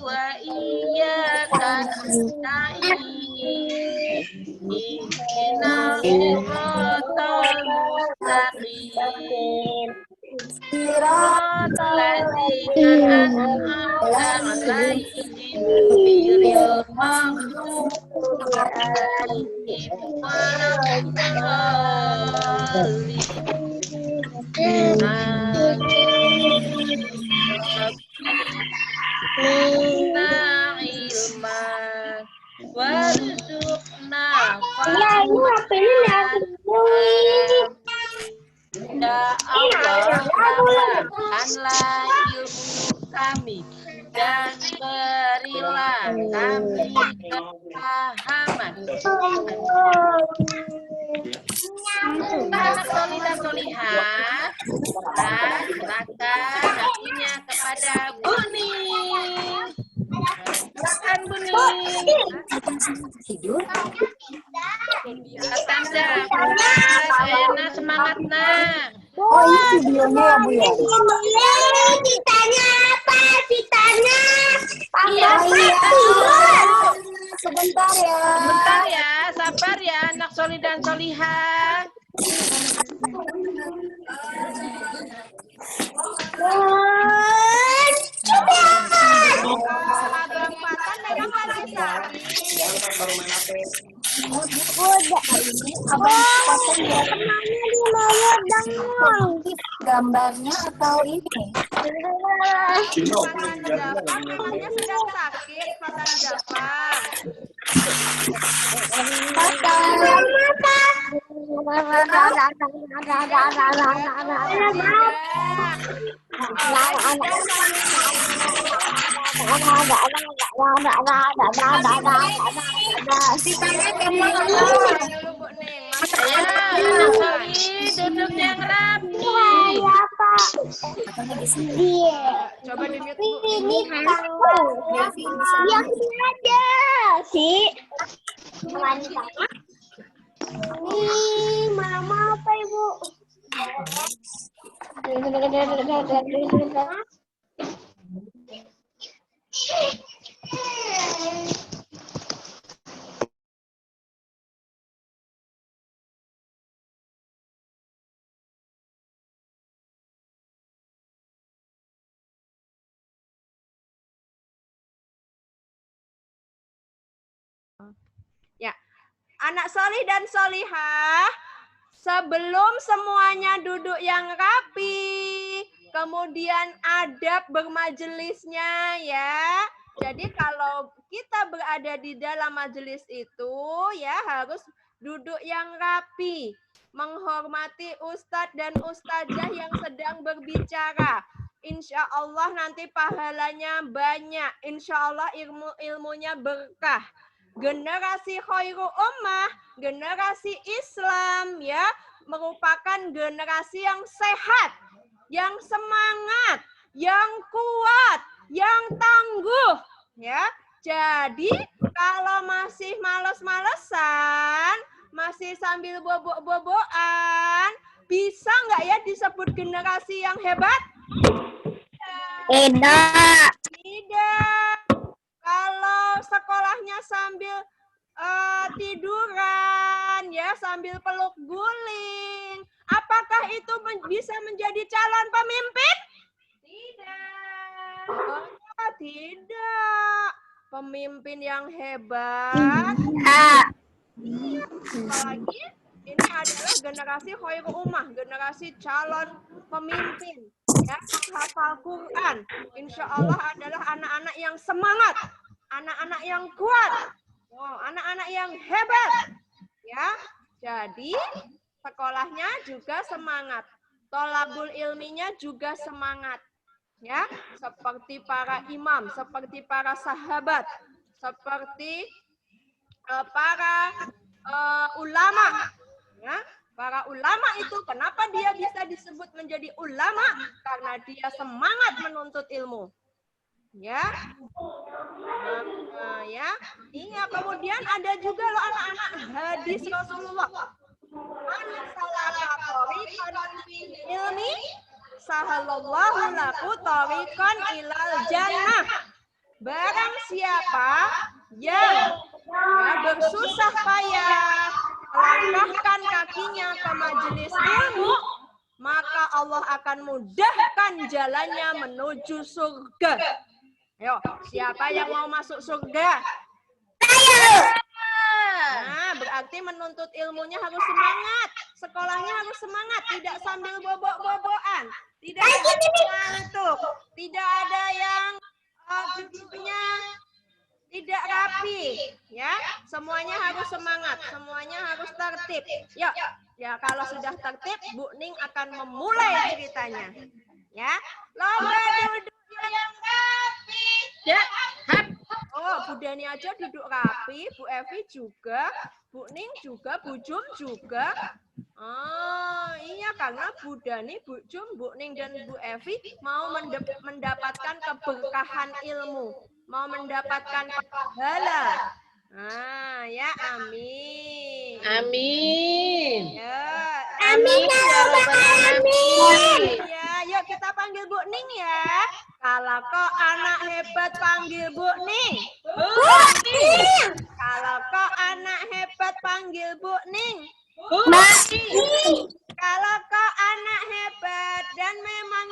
wa iyyaka nasta'in. Ihdinas siratal mustaqim. Siratal ladzina an'amta 'alaihim ghairil maghdubi 'alaihim waladdallin. Zidna ilma warzuqna ya Allah, tambahkanlah ilmu kami dan berilah kami kepahaman. Anak solih dan solihah, serahkan hatinya kepada Buning. Silakan Buning. Tanda, Ayana semangat nak. Oh ini videonya ya Bu ya? Ditanya apa? Ditanya. Iya, Sebentar ya. Sebentar ya, sabar ya anak solih dan solihah. Gambarnya atau ini? Tangannya sedang sakit, Fatan Jafar. Ayo, anak solih, duduk yang rapi. Coba di-mute Bu. Ini yang ada sih. Ini mama apa Ibu? Ya, anak solih dan solihah, sebelum semuanya duduk yang rapi, kemudian adab bermajelisnya ya. Jadi kalau kita berada di dalam majelis itu ya harus duduk yang rapi, menghormati ustadz dan ustazah yang sedang berbicara. Insya Allah nanti pahalanya banyak, insya Allah ilmunya berkah. Generasi khairu ummah, generasi Islam ya, merupakan generasi yang sehat, yang semangat, yang kuat, yang tangguh ya. Jadi kalau masih males-malesan, masih sambil bobok-bobokan, bisa nggak ya disebut generasi yang hebat? Tidak. Tidak. Kalau sekolahnya sambil tiduran, ya sambil peluk guling, apakah itu bisa menjadi calon pemimpin? Tidak. Oh, tidak. Pemimpin yang hebat. Apalagi ini adalah generasi khairul ummah, generasi calon pemimpin. Ya, hafal Quran, insya Allah adalah anak-anak yang semangat, anak-anak yang kuat, anak-anak yang hebat, ya. Jadi sekolahnya juga semangat, tolabul ilminya juga semangat, ya. Seperti para imam, seperti para sahabat, seperti para ulama, ya. Para ulama itu kenapa dia bisa disebut menjadi ulama? Karena dia semangat menuntut ilmu. Ya. Ya. Iya, kemudian ada juga loh anak-anak hadis Rasulullah. Man salaka tariqan fil ilmi sahalallahu lahu tariqan ilal jannah. siapa yang bersusah payah melangkahkan kakinya ke majelis ilmu, maka Allah akan mudahkan jalannya menuju surga. Ayo, siapa yang mau masuk surga? Nah, berarti menuntut ilmunya harus semangat. Sekolahnya harus semangat, tidak sambil bobok-bobokan. Tidak ada yang ngantuk, tidak ada yang duduknya tidak rapi, ya. Semuanya harus semangat, semuanya harus tertib. Yuk, ya kalau sudah tertib, Bu Ning akan memulai ceritanya. Ya, lomba duduk yang rapi. Ya, oh, Bu Dani aja duduk rapi, Bu Evi juga, Bu Ning juga, Bu Jum juga. Oh, iya karena Bu Dani, Bu Jum, Bu Ning dan Bu Evi mau mendapatkan keberkahan ilmu, mau mendapatkan pahala. Ah, ya amin. Amin. Ya, Amin ya Rabbal alamin. ya, yuk kita panggil Bu Ning ya. Kalau kok anak hebat panggil Bu Ning. Kalau kok anak hebat panggil Bu Ning. Kalau kok anak hebat dan memang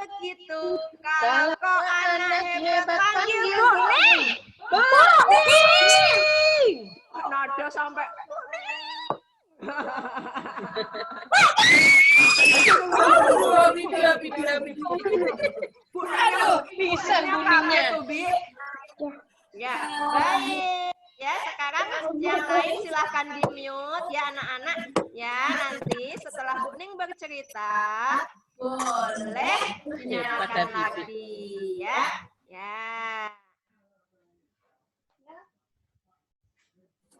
begitu. Kalau kok anak hebat panggil Bu Ning. Nada sampai Aduh, bisa bunyinya. Ya, baik. Ya, sekarang yang lain silahkan di-mute ya anak-anak. Ya, nanti setelah Bu Ning bercerita, boleh menyalakan lagi ya. Ya.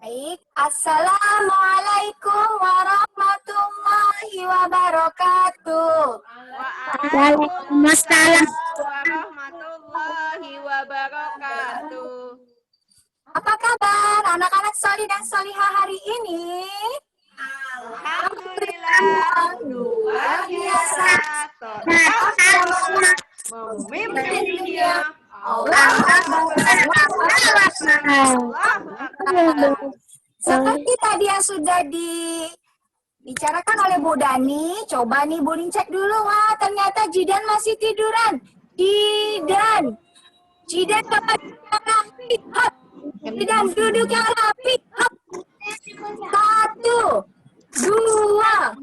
Baik, Assalamualaikum warahmatullahi wabarakatuh. Waalaikumsalam warahmatullahi wabarakatuh. Apa kabar anak-anak solih dan solihah hari ini? Alhamdulillah, luar biasa. Memimpin dunia. Seperti tadi yang sudah dibicarakan oleh Bu Dani, coba nih Bu Ning cek dulu. Wah, ternyata Jidan masih tiduran. Jidan pakai rapi. Hop. Jidan duduk yang rapi. Hop. 1, 2,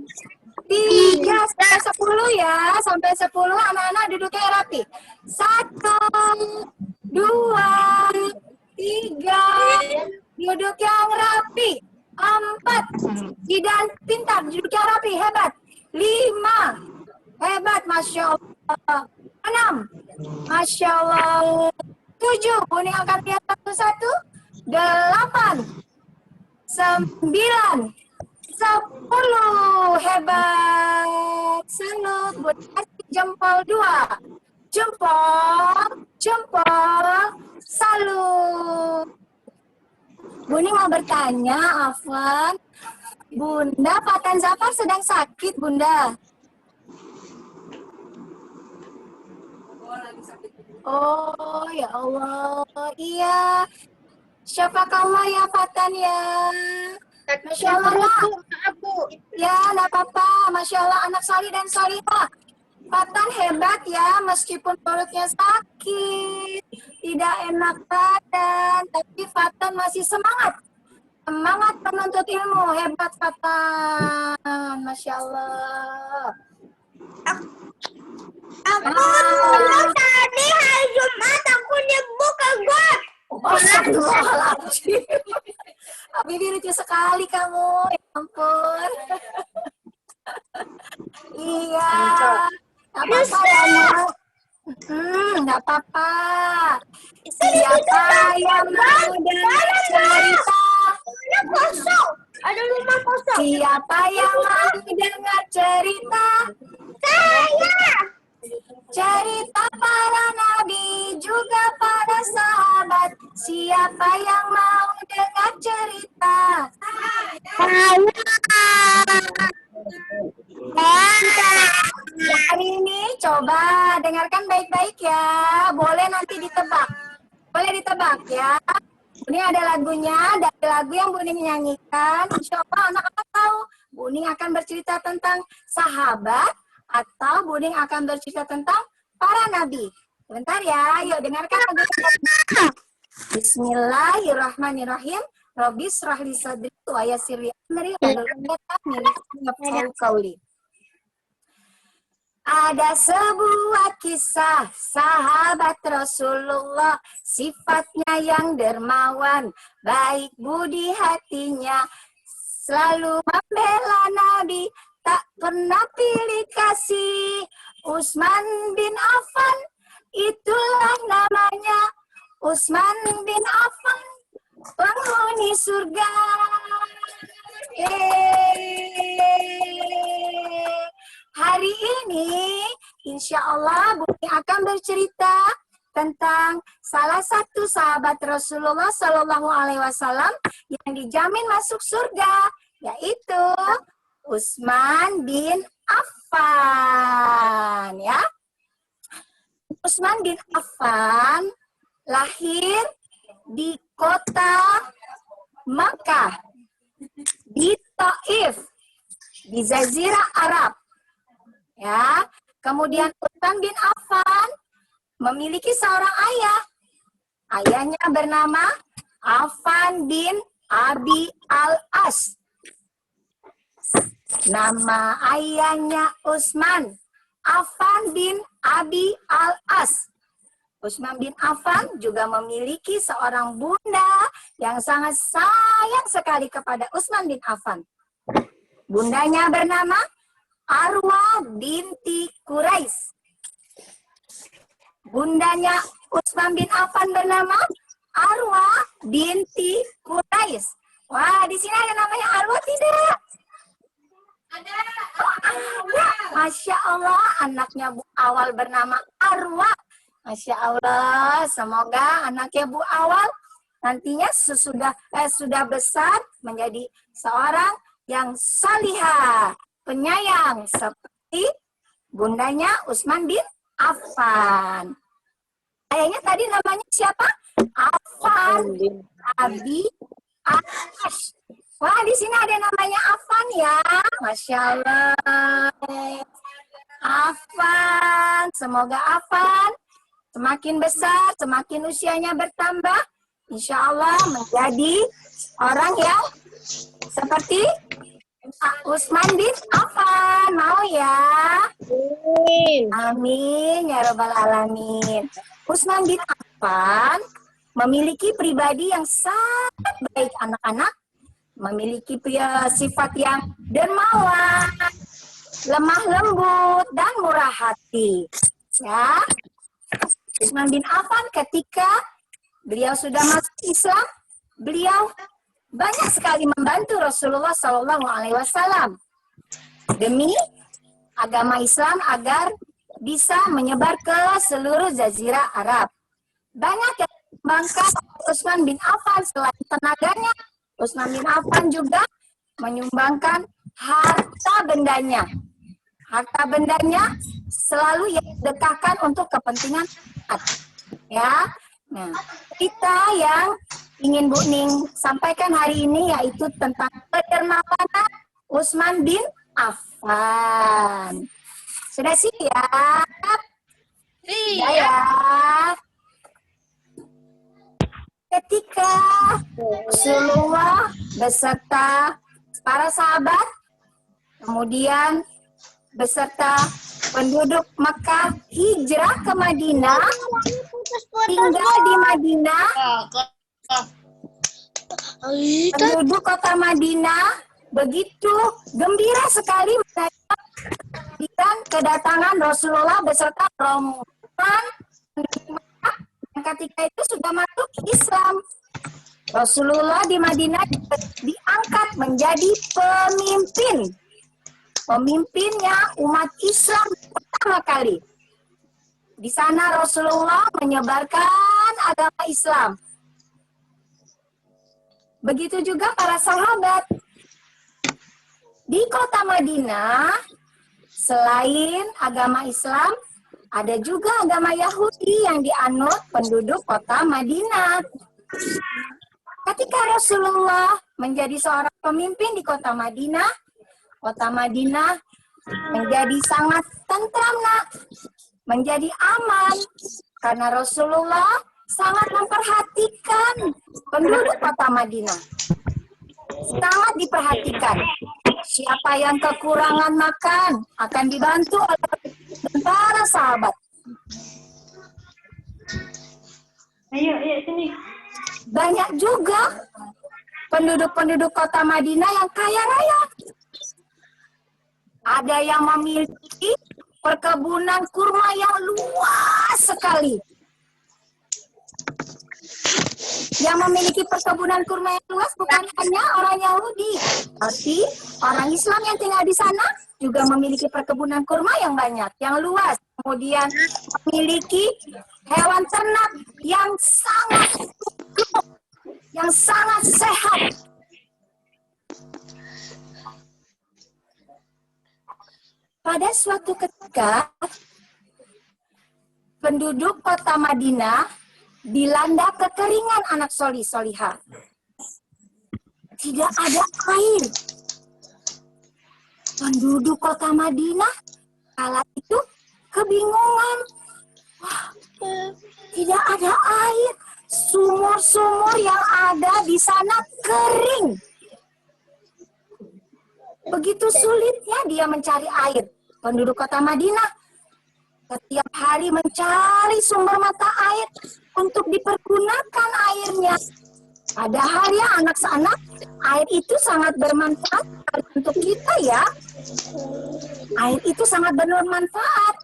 3 sampai 10 ya. Sampai 10 anak-anak duduknya rapi. 1, 2, 3. Duduk yang rapi. 4. Jidan pintar, duduk yang rapi, hebat. 5. Hebat, Masya Allah. 6. Masya Allah. 7. Bu Ning angkat lihat satu-satu. 8. 9. 10. Hebat. Salut. Bu Ning kasih jempol 2. Jempol. Salut. Bu Ning mau bertanya, Afwan. Bunda, Fatan Zafar sedang sakit, Bunda. Oh, ya Allah. Iya. Syafakallah ya, Fatan ya. Masya Allah. Maaf, Bu. Ya, enggak apa-apa. Masya Allah, anak salih dan salihah. Fatan hebat ya, meskipun perutnya sakit, tidak enak badan, tapi Fatan masih semangat. Semangat menuntut ilmu, hebat Fatan. Masya Allah. Aku dulu tadi hari Jumat aku nyebuk ke got. Astagfirullahaladzim. Bibi lucu sekali kamu, ya ampun. Iya. Gak apa-apa ya, Nak. Gak apa-apa. Siapa yang mau dengar cerita? Kosong. Ada rumah kosong. Siapa yang mau dengar cerita? Saya. Cerita para nabi juga para sahabat. Siapa yang mau dengar cerita? Hari ini coba dengarkan baik-baik ya. Boleh nanti ditebak. Boleh ditebak ya. Ini ada lagunya, dari lagu yang Bu Ning nyanyikan. Insya Allah anak-anak tahu. Bu Ning akan bercerita tentang sahabat atau Bu Ning akan bercerita tentang para nabi. Bentar ya, yuk dengarkan lagu. Bismillahirrahmanirrahim. Rabbi shrahli sadri wa yassir li amri wahlul 'uqdatam min lisani yafqahu qawli. Ada sebuah kisah sahabat Rasulullah, sifatnya yang dermawan, baik budi hatinya, selalu membela Nabi, tak pernah pilih kasih. Utsman bin Affan, itulah namanya. Utsman bin Affan, penghuni surga. Hari ini, insya Allah, Bu Ning akan bercerita tentang salah satu sahabat Rasulullah Shallallahu Alaihi Wasallam yang dijamin masuk surga, yaitu Utsman bin Affan. Ya, Utsman bin Affan lahir di kota Makkah, di Taif, di Jazirah Arab. Ya, kemudian Utsman bin Affan memiliki seorang ayah. Ayahnya bernama Affan bin Abi Al-As. Nama ayahnya Utsman, Affan bin Abi Al-As. Utsman bin Affan juga memiliki seorang bunda yang sangat sayang sekali kepada Utsman bin Affan. Bundanya bernama Arwa binti Quraisy. Bundanya Utsman bin Affan bernama Arwa binti Quraisy. Wah, di sini ada namanya Arwa tidak? Ada. Oh, ada. Masya Allah, anaknya Bu Awal bernama Arwa. Masya Allah, semoga anaknya Bu Awal nantinya sudah besar menjadi seorang yang salihah, penyayang seperti bundanya Utsman bin Affan. Ayahnya tadi namanya siapa? Affan bin Abi Al-As. Wah, di sini ada namanya Affan ya. Masya Allah. Affan, semoga Affan semakin besar, semakin usianya bertambah, insya Allah menjadi orang yang seperti Utsman bin Affan. Mau ya? Amin. Amin ya Rabbal Alamin. Utsman bin Affan memiliki pribadi yang sangat baik, anak-anak. Memiliki sifat yang dermawan, lemah lembut, dan murah hati. Ya, Utsman bin Affan ketika beliau sudah masuk Islam, beliau banyak sekali membantu Rasulullah Shallallahu Alaihi Wasallam demi agama Islam agar bisa menyebar ke seluruh Jazirah Arab. Banyak yang membanggakan Utsman bin Affan. Selain tenaganya, Utsman bin Affan juga menyumbangkan harta bendanya. Harta bendanya selalu yang didekatkan untuk kepentingan umat. Ya, nah, kita yang ingin Bu Ning sampaikan hari ini yaitu tentang kedermawanan Utsman bin Affan. Sudah siap? Siap ya. Ketika Rasulullah beserta para sahabat, kemudian beserta penduduk Makkah hijrah ke Madinah, tinggal di Madinah. Penduduk kota Madinah begitu gembira sekali dengan kedatangan Rasulullah beserta rombongan yang ketika itu sudah masuk Islam. Rasulullah di Madinah diangkat menjadi pemimpin. Pemimpinnya umat Islam pertama kali. Di sana Rasulullah menyebarkan agama Islam. Begitu juga para sahabat. Di kota Madinah, selain agama Islam, Ada juga agama Yahudi yang dianut penduduk kota Madinah. Ketika Rasulullah menjadi seorang pemimpin di kota Madinah menjadi sangat tentram, nak. Menjadi aman. Karena Rasulullah sangat memperhatikan penduduk kota Madinah. Sangat diperhatikan. Siapa yang kekurangan makan akan dibantu oleh para sahabat. Ayo sini. Banyak juga penduduk-penduduk kota Madinah yang kaya raya. Ada yang memiliki perkebunan kurma yang luas sekali. Yang memiliki perkebunan kurma yang luas bukan hanya orang Yahudi, tapi orang Islam yang tinggal di sana juga memiliki perkebunan kurma yang banyak, yang luas. Kemudian memiliki hewan ternak yang sangat sehat. Pada suatu ketika, penduduk kota Madinah dilanda kekeringan, anak solihah. Tidak ada air. Penduduk kota Madinah kala itu kebingungan. Wah, tidak ada air. Sumur-sumur yang ada di sana kering. Begitu sulitnya dia mencari air. Penduduk kota Madinah setiap hari mencari sumber mata air untuk dipergunakan airnya. Padahal ya anak-anak, air itu sangat bermanfaat untuk kita ya. Air itu sangat bermanfaat.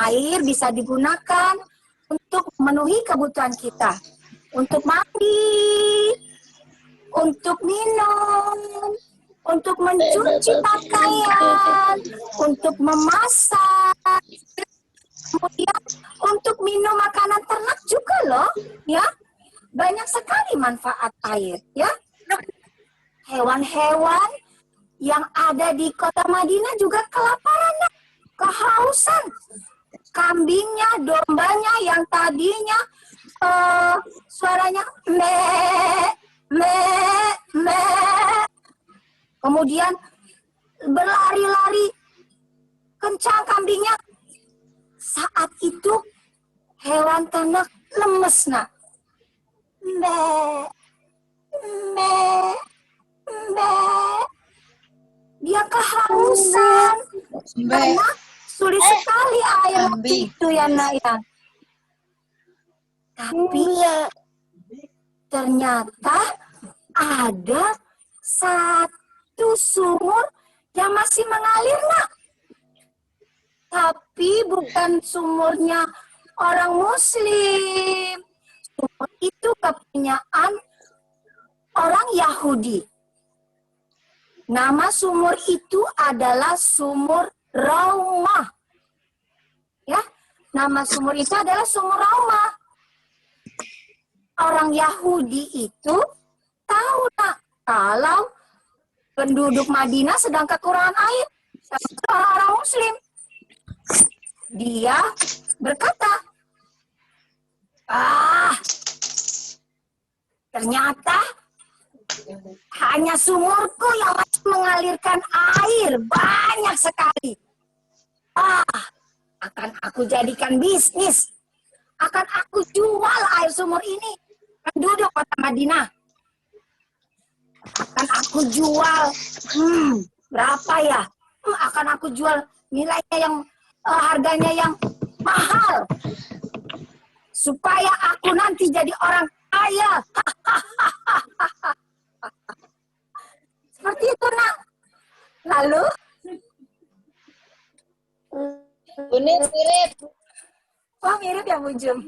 Air bisa digunakan untuk memenuhi kebutuhan kita. Untuk mandi, untuk minum, untuk mencuci pakaian, untuk memasak, kemudian untuk minum makanan ternak juga loh, ya. Banyak sekali manfaat air, ya. Hewan-hewan yang ada di kota Madinah juga kelaparan, kehausan. Kambingnya, dombanya yang tadinya suaranya me, kemudian berlari-lari kencang kambingnya. Saat itu hewan ternak lemes, nak. Dia kehausan karena sulit sekali air itu ya, nak ya. Tapi ternyata ada satu sumur yang masih mengalir, nak. Tapi bukan sumurnya orang Muslim. Sumur itu kepunyaan orang Yahudi. Nama sumur itu adalah sumur Raumah. Ya, nama sumur itu adalah sumur Raumah. Orang Yahudi itu tahu, nak, kalau penduduk Madinah sedang kekurangan air. Orang Muslim. Dia berkata, ternyata hanya sumurku yang masih mengalirkan air banyak sekali. Akan aku jadikan bisnis. Akan aku jual air sumur ini penduduk kota Madinah. Akan aku jual, berapa ya? Akan aku jual nilainya yang harganya yang mahal. Supaya aku nanti jadi orang kaya. Seperti itu, nak. Lalu? Mirip. Oh, mirip ya, Bu Jum.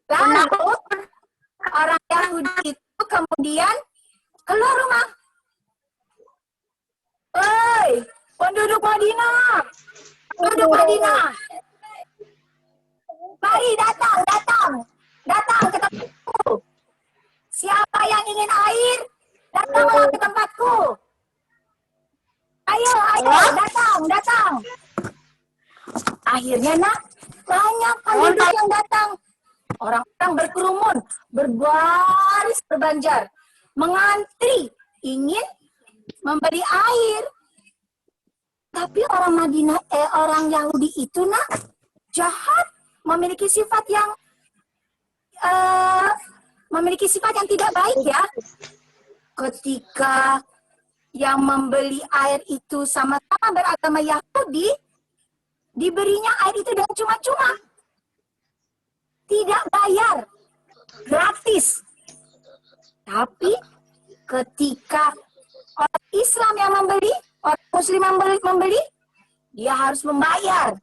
Lalu, orang Yahudi itu kemudian keluar rumah. Hei, penduduk Madinah. Penduduk Madinah. Mari datang ke tempatku. Siapa yang ingin air, datanglah ke tempatku. Ayo, datang. Akhirnya, nak, Banyak penduduk yang datang. Orang-orang berkerumun, berbaris berbanjar, mengantri, ingin membeli air. Tapi orang Yahudi itu jahat, memiliki sifat yang tidak baik ya. Ketika yang membeli air itu sama-sama beragama Yahudi, diberinya air itu dengan cuma-cuma. Tidak bayar, gratis. Tapi ketika orang Islam yang membeli, orang Muslim yang membeli, dia harus membayar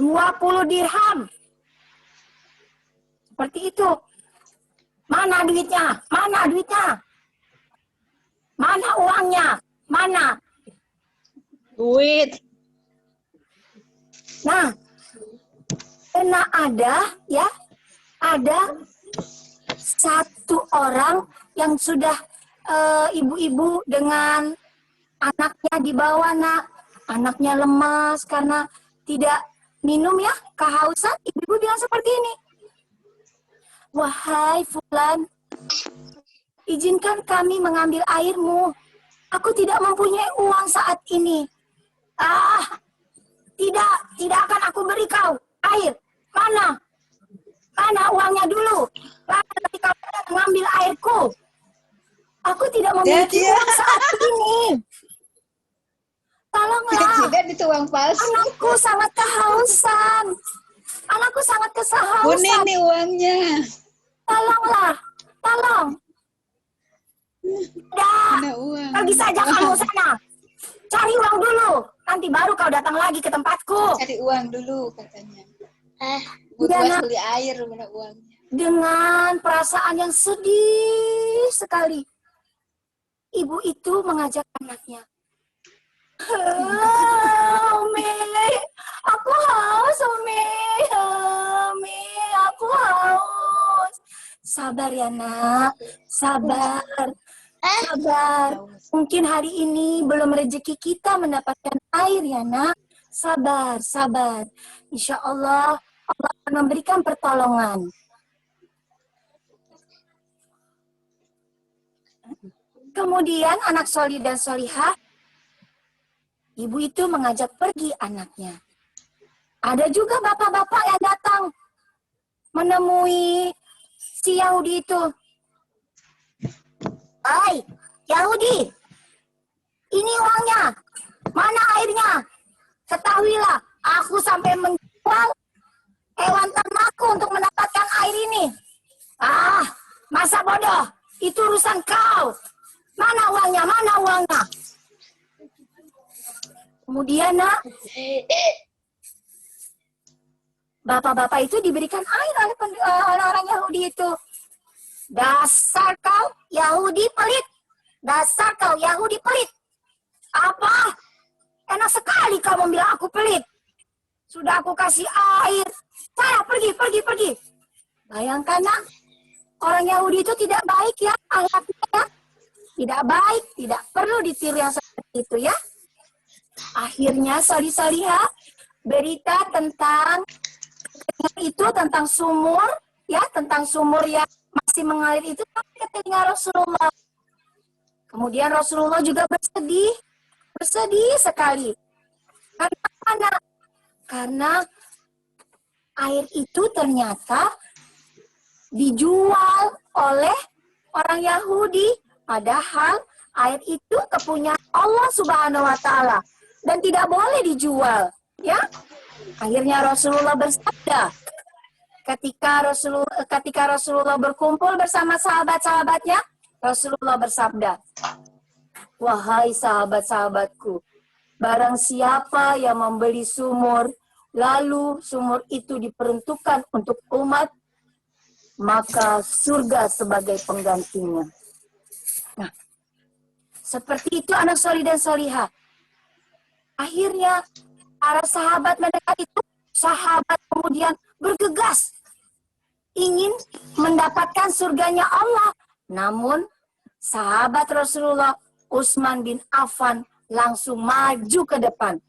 20 dirham. Seperti itu. Mana duitnya? Mana duitnya? Mana uangnya? Mana? Duit. Nah, karena ada satu orang yang sudah ibu-ibu dengan anaknya dibawa anaknya lemas karena tidak minum ya, kehausan. Ibu-ibu bilang seperti ini, wahai Fulan, izinkan kami mengambil airmu. Aku tidak mempunyai uang saat ini. Tidak akan aku beri kau air. Mana uangnya dulu? Nanti kau mengambil airku. Aku tidak memiliki uang saat ini. Tolonglah. Itu uang palsu. Anakku sangat kehausan. Anakku sangat kehausan. Ini nih uangnya. Tolonglah. Tolong. Ada uang. Pergi saja kamu sana. Cari uang dulu. Nanti baru kau datang lagi ke tempatku. Cari uang dulu katanya. Dia Buat beli air, mana uangnya. dengan perasaan yang sedih sekali, ibu itu mengajak anaknya. Umi, aku haus, Umi. Umi, aku haus. Sabar ya nak, sabar. Sabar. Mungkin hari ini belum rezeki kita mendapatkan air ya nak. Sabar, sabar. Insya Allah, Allah akan memberikan pertolongan. Kemudian anak solih dan solihah, ibu itu mengajak pergi anaknya. Ada juga bapak-bapak yang datang menemui si Yahudi itu. Hai, Yahudi, ini uangnya. Mana airnya? Ketahuilah, aku sampai menjual hewan ternakku untuk mendapatkan air ini. Masa bodoh, itu urusan kau. Mana uangnya? Mana uangnya? Kemudian nak, bapak-bapak itu diberikan air oleh orang-orang Yahudi itu. Dasar kau Yahudi pelit. Dasar kau Yahudi pelit. Apa? Enak sekali kau bilang aku pelit. Sudah aku kasih air. Saya pergi. Bayangkan nak, orang Yahudi itu tidak baik ya, akhlaknya. Tidak baik, tidak perlu ditiru yang seperti itu ya. Akhirnya solih-solihah, berita tentang itu, tentang sumur, ya, tentang sumur yang masih mengalir itu sampai ke telinga Rasulullah. Kemudian Rasulullah juga bersedih sekali. Karena air itu ternyata dijual oleh orang Yahudi. Padahal air itu kepunyaan Allah Subhanahu wa Ta'ala dan tidak boleh dijual, ya. Akhirnya Rasulullah bersabda, ketika Rasulullah berkumpul bersama sahabat-sahabatnya, Rasulullah bersabda, wahai sahabat-sahabatku, barang siapa yang membeli sumur, lalu sumur itu diperuntukkan untuk umat, maka surga sebagai penggantinya. Nah, seperti itu anak solih dan solihah. Akhirnya para sahabat mendengar itu, sahabat kemudian bergegas ingin mendapatkan surganya Allah. Namun sahabat Rasulullah Utsman bin Affan langsung maju ke depan.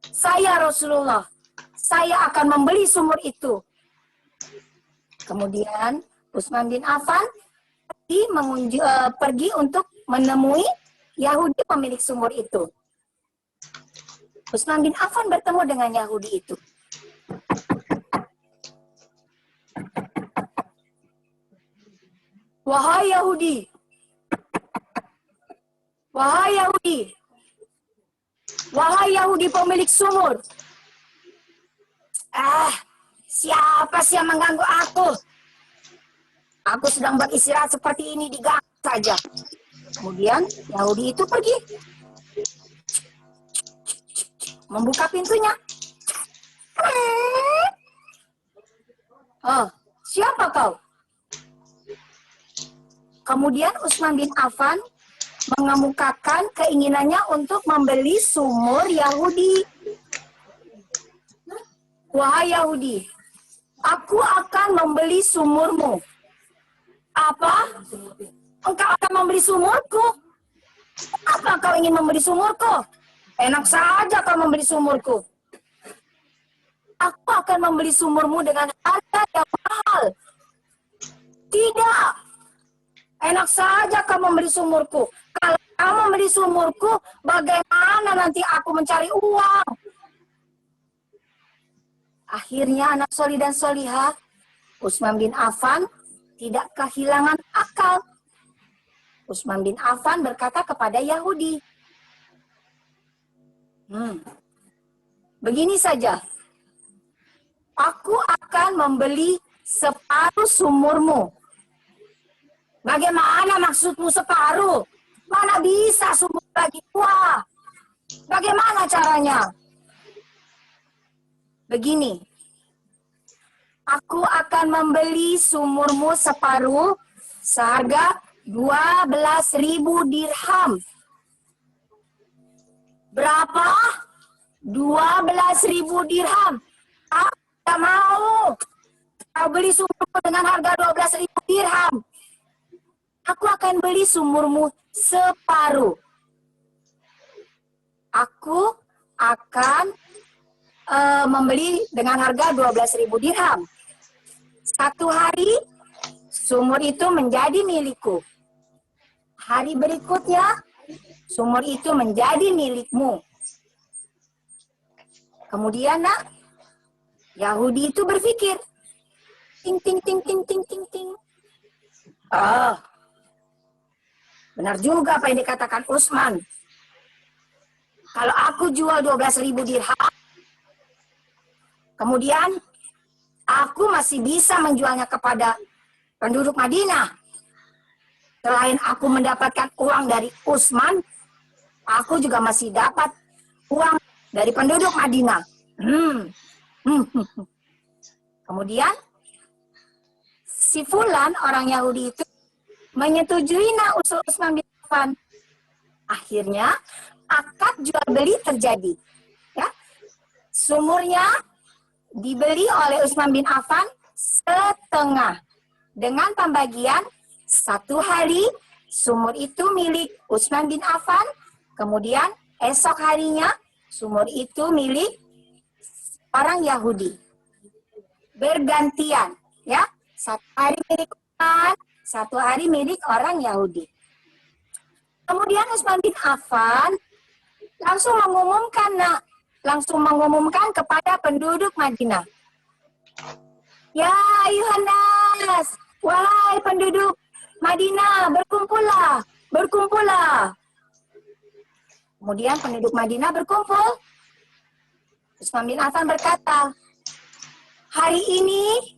Saya Rasulullah, saya akan membeli sumur itu. Kemudian Utsman bin Affan pergi untuk menemui Yahudi pemilik sumur itu. Utsman bin Affan bertemu dengan Yahudi itu. Wahai Yahudi, wahai Yahudi, wahai Yahudi pemilik sumur. Siapa sih yang mengganggu aku? Aku sedang beristirahat seperti ini, diganggu saja. Kemudian Yahudi itu pergi. Membuka pintunya. Oh, siapa kau? Kemudian Utsman bin Affan mengemukakan keinginannya untuk membeli sumur Yahudi. Wahai Yahudi, aku akan membeli sumurmu. Apa? Engkau akan membeli sumurku? Apa kau ingin membeli sumurku? Enak saja kau membeli sumurku. Aku akan membeli sumurmu dengan harga yang mahal. Tidak. Enak saja kau membeli sumurku. Kalau kau membeli sumurku, bagaimana nanti aku mencari uang? Akhirnya anak solih dan solihah, Utsman bin Affan tidak kehilangan akal. Utsman bin Affan berkata kepada Yahudi, begini saja, aku akan membeli separuh sumurmu. Bagaimana maksudmu separuh? Mana bisa sumur lagi tua? Bagaimana caranya? Begini, aku akan membeli sumurmu separuh seharga 12.000 dirham. Berapa? 12.000 dirham. Aku tidak mau. Kau beli sumurmu dengan harga 12.000 dirham. Aku akan beli sumurmu separuh. Aku akan membeli dengan harga 12.000 dirham. Satu hari, sumur itu menjadi milikku. Hari berikutnya, sumur itu menjadi milikmu. Kemudian, nak, Yahudi itu berpikir, ting ting ting ting ting ting ting. Benar juga apa yang dikatakan Utsman. Kalau aku jual 12.000 dirham, kemudian aku masih bisa menjualnya kepada penduduk Madinah. Selain aku mendapatkan uang dari Utsman, aku juga masih dapat uang dari penduduk Madinah. Kemudian, si Fulan, orang Yahudi itu, menyetujui usul Utsman bin Affan. Akhirnya, akad jual beli terjadi. Ya. Sumurnya dibeli oleh Utsman bin Affan setengah. Dengan pembagian, satu hari sumur itu milik Utsman bin Affan. Kemudian esok harinya sumur itu milik orang Yahudi. Bergantian. Ya. Satu hari milik Utsman, satu hari milik orang Yahudi. Kemudian Utsman bin Affan langsung mengumumkan kepada penduduk Madinah. Ya ayuhannas, wahai penduduk Madinah, berkumpullah. Kemudian penduduk Madinah berkumpul. Utsman bin Affan berkata, hari ini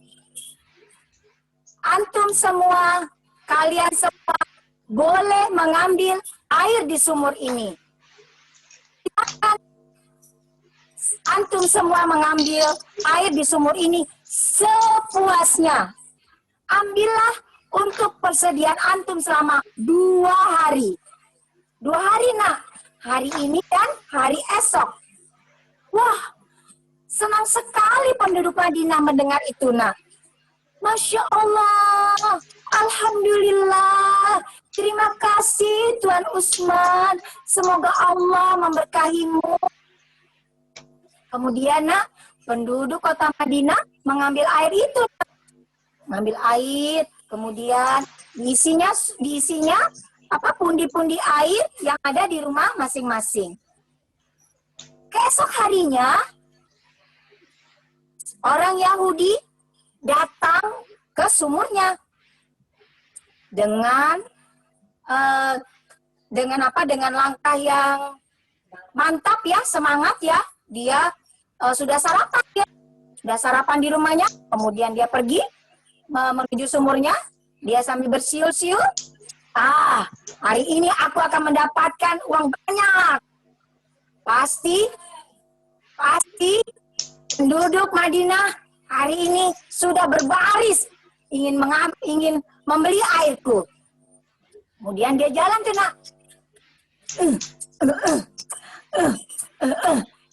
antum semua, kalian semua boleh mengambil air di sumur ini. Silakan antum semua mengambil air di sumur ini sepuasnya. Ambillah untuk persediaan antum selama 2 hari. 2 hari, nak. Hari ini dan hari esok. Wah, senang sekali penduduk Madinah mendengar itu, nak. Masya Allah, alhamdulillah, terima kasih Tuan Utsman, semoga Allah memberkahimu. Kemudian, nak, penduduk kota Madinah mengambil air itu. Mengambil air, kemudian diisinya pundi-pundi air yang ada di rumah masing-masing. Keesok harinya, orang Yahudi datang ke sumurnya dengan langkah yang mantap ya, semangat ya. Dia sudah sarapan ya, sudah sarapan di rumahnya. Kemudian dia pergi menuju sumurnya. Dia sambil bersiul-siul. Hari ini aku akan mendapatkan uang banyak. Pasti penduduk Madinah hari ini sudah berbaris ingin membeli airku. Kemudian dia jalan tuh, nak.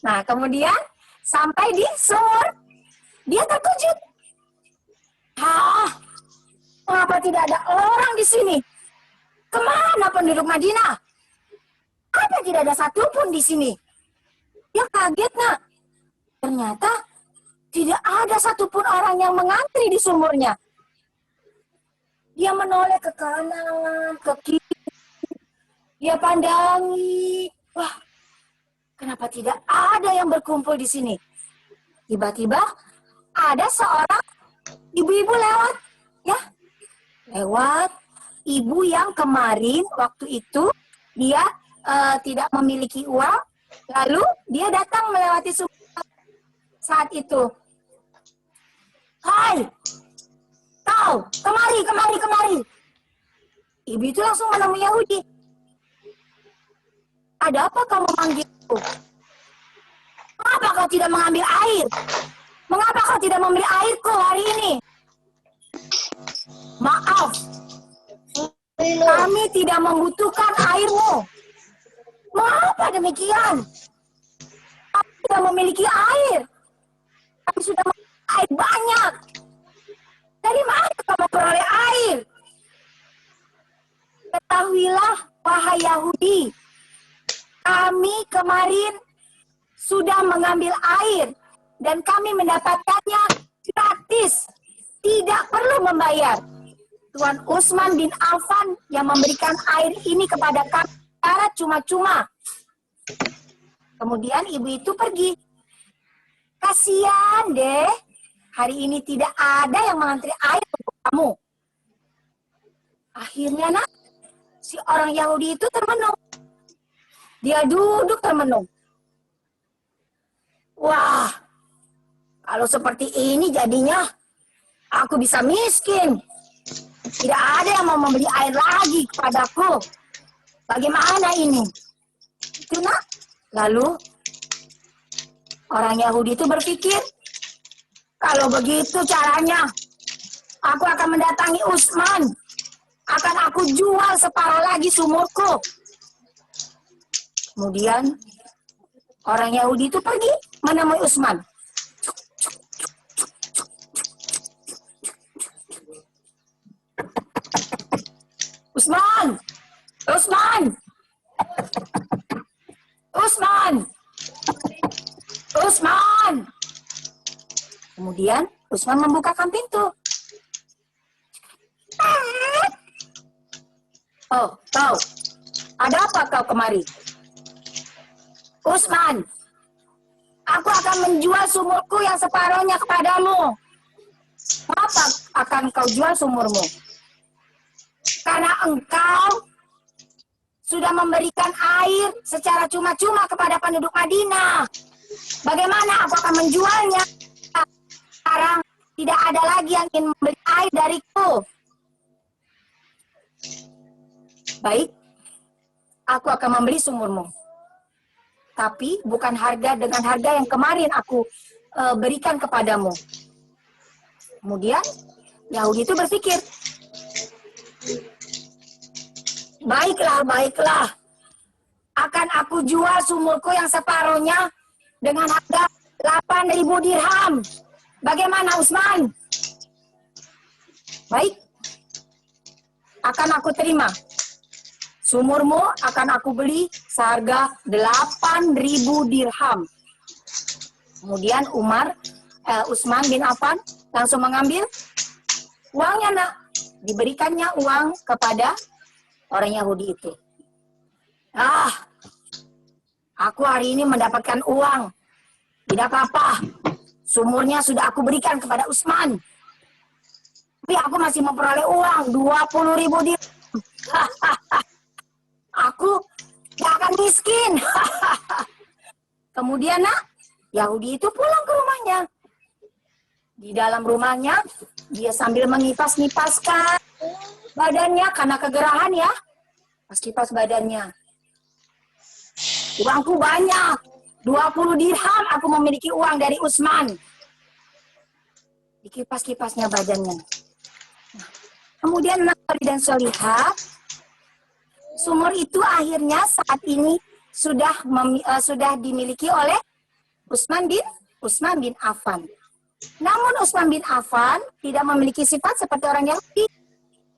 Nah, kemudian sampai di sumur, dia terkejut. Mengapa tidak ada orang di sini? Kemana penduduk Madinah? Apa tidak ada satupun di sini? Dia kaget, nak. Ternyata tidak ada satupun orang yang mengantri di sumurnya. Dia menoleh ke kanan, ke kiri. Dia pandangi. Wah, kenapa tidak ada yang berkumpul di sini? Tiba-tiba ada seorang ibu-ibu lewat. Ya, lewat. Ibu yang kemarin waktu itu dia tidak memiliki uang. Lalu dia datang melewati sumur saat itu. Hai, kau, kemari. Ibu itu langsung menemui Yahudi. Ada apa kau memanggilku? Mengapa kau tidak mengambil air? Mengapa kau tidak memberi airku hari ini? Maaf, kami tidak membutuhkan airmu. Mengapa demikian? Kami tidak memiliki air. Kami sudah memiliki air banyak. Dari mana kamu peroleh air? Ketahuilah, wahai Yahudi, kami kemarin sudah mengambil air dan kami mendapatkannya gratis, tidak perlu membayar. Tuan Utsman bin Affan yang memberikan air ini kepada kami secara cuma-cuma. Kemudian ibu itu pergi. Kasihan deh, hari ini tidak ada yang mengantri air untuk kamu. Akhirnya, nak, si orang Yahudi itu termenung. Dia duduk termenung. Wah, kalau seperti ini jadinya aku bisa miskin. Tidak ada yang mau membeli air lagi kepadaku. Bagaimana ini? Itu, nak. Lalu orang Yahudi itu berpikir, kalau begitu caranya, aku akan mendatangi Utsman. Akan aku jual separuh lagi sumurku. Kemudian orang Yahudi itu pergi menemui Utsman. Utsman. Kemudian Utsman membukakan pintu. Oh, kau. Ada apa kau kemari? Utsman, aku akan menjual sumurku yang separuhnya kepadamu. Mengapa akan kau jual sumurmu? Karena engkau sudah memberikan air secara cuma-cuma kepada penduduk Madinah. Bagaimana aku akan menjualnya? Sekarang tidak ada lagi yang ingin membeli air dariku. Baik, aku akan membeli sumurmu. Tapi bukan harga dengan harga yang kemarin aku berikan kepadamu. Kemudian Yahudi itu berpikir, baiklah. Akan aku jual sumurku yang separuhnya dengan harga 8.000 dirham. Bagaimana, Utsman? Baik. Akan aku terima. Sumurmu akan aku beli seharga 8.000 dirham. Kemudian Utsman bin Affan langsung mengambil uangnya, nak. Diberikannya uang kepada orang Yahudi itu. Aku hari ini mendapatkan uang. Tidak apa-apa. Sumurnya sudah aku berikan kepada Utsman. Tapi aku masih memperoleh uang 20.000 dirham. Aku gak akan miskin. Kemudian, nak, Yahudi itu pulang ke rumahnya. Di dalam rumahnya, dia sambil mengipas-ngipaskan badannya karena kegerahan ya. Pas-kipas badannya. Uangku banyak. 20 dirham aku memiliki uang dari Utsman. Dikipas-kipasnya badannya. Kemudian Nabi dan Solihah, sumur itu akhirnya saat ini sudah dimiliki oleh Utsman bin Affan. Namun Utsman bin Affan tidak memiliki sifat seperti orang Yahudi.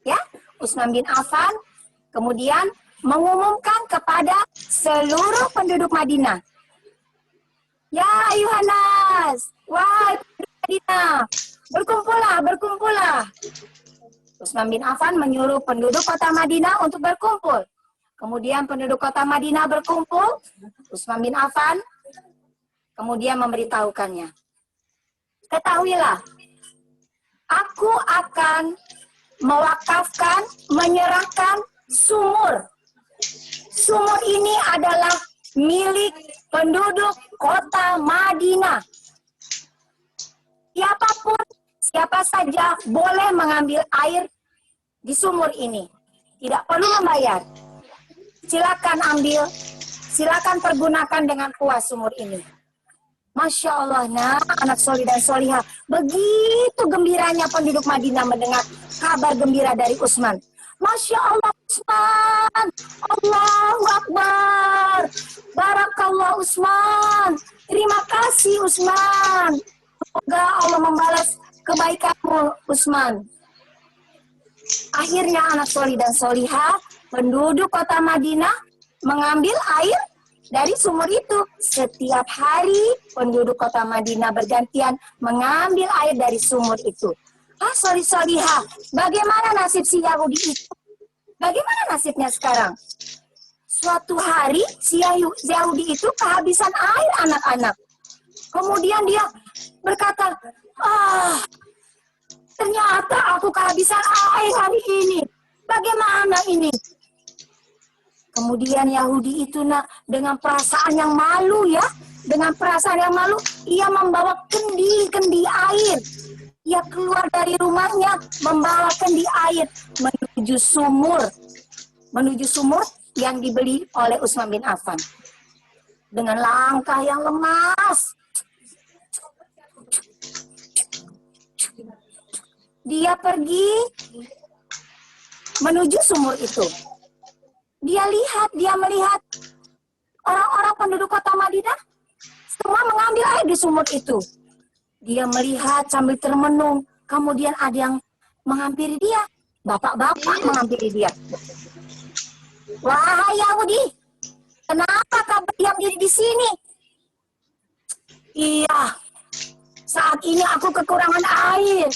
Ya, Utsman bin Affan kemudian mengumumkan kepada seluruh penduduk Madinah. Ya Yohanes, wahai penduduk Madinah, berkumpullah. Utsman bin Affan menyuruh penduduk kota Madinah untuk berkumpul. Kemudian penduduk kota Madinah berkumpul, Utsman bin Affan kemudian memberitahukannya. Ketahuilah, aku akan mewakafkan, menyerahkan sumur. Sumur ini adalah milik penduduk kota Madinah. Siapa saja boleh mengambil air di sumur ini. Tidak perlu membayar. Silakan ambil, silakan pergunakan dengan puas sumur ini. Masya Allah, nah, anak solih dan solihah. Begitu gembiranya penduduk Madinah mendengar kabar gembira dari Utsman. Masya Allah, Utsman. Allahu Akbar. Barakallah Utsman. Terima kasih Utsman. Semoga Allah membalas kebaikanmu, Utsman. Akhirnya anak solih dan solihah, penduduk kota Madinah mengambil air dari sumur itu. Setiap hari penduduk kota Madinah bergantian mengambil air dari sumur itu. Solih-solihah, bagaimana nasib si Yahudi itu? Bagaimana nasibnya sekarang? Suatu hari si Yahudi itu kehabisan air, anak-anak. Kemudian dia berkata, ternyata aku kehabisan air hari ini. Bagaimana ini? Kemudian Yahudi itu, nak, dengan perasaan yang malu ya. Dengan perasaan yang malu, ia membawa kendi air. Ia keluar dari rumahnya, membawa kendi air menuju sumur. Menuju sumur yang dibeli oleh Utsman bin Affan. Dengan langkah yang lemas. Dia pergi menuju sumur itu. Dia melihat orang-orang penduduk kota Madinah semua mengambil air di sumur itu. Dia melihat sambil termenung. Kemudian ada yang menghampiri dia. Bapak-bapak menghampiri dia. Wahai Yahudi, kenapa kau berdiam diri di sini? Iya, saat ini aku kekurangan air.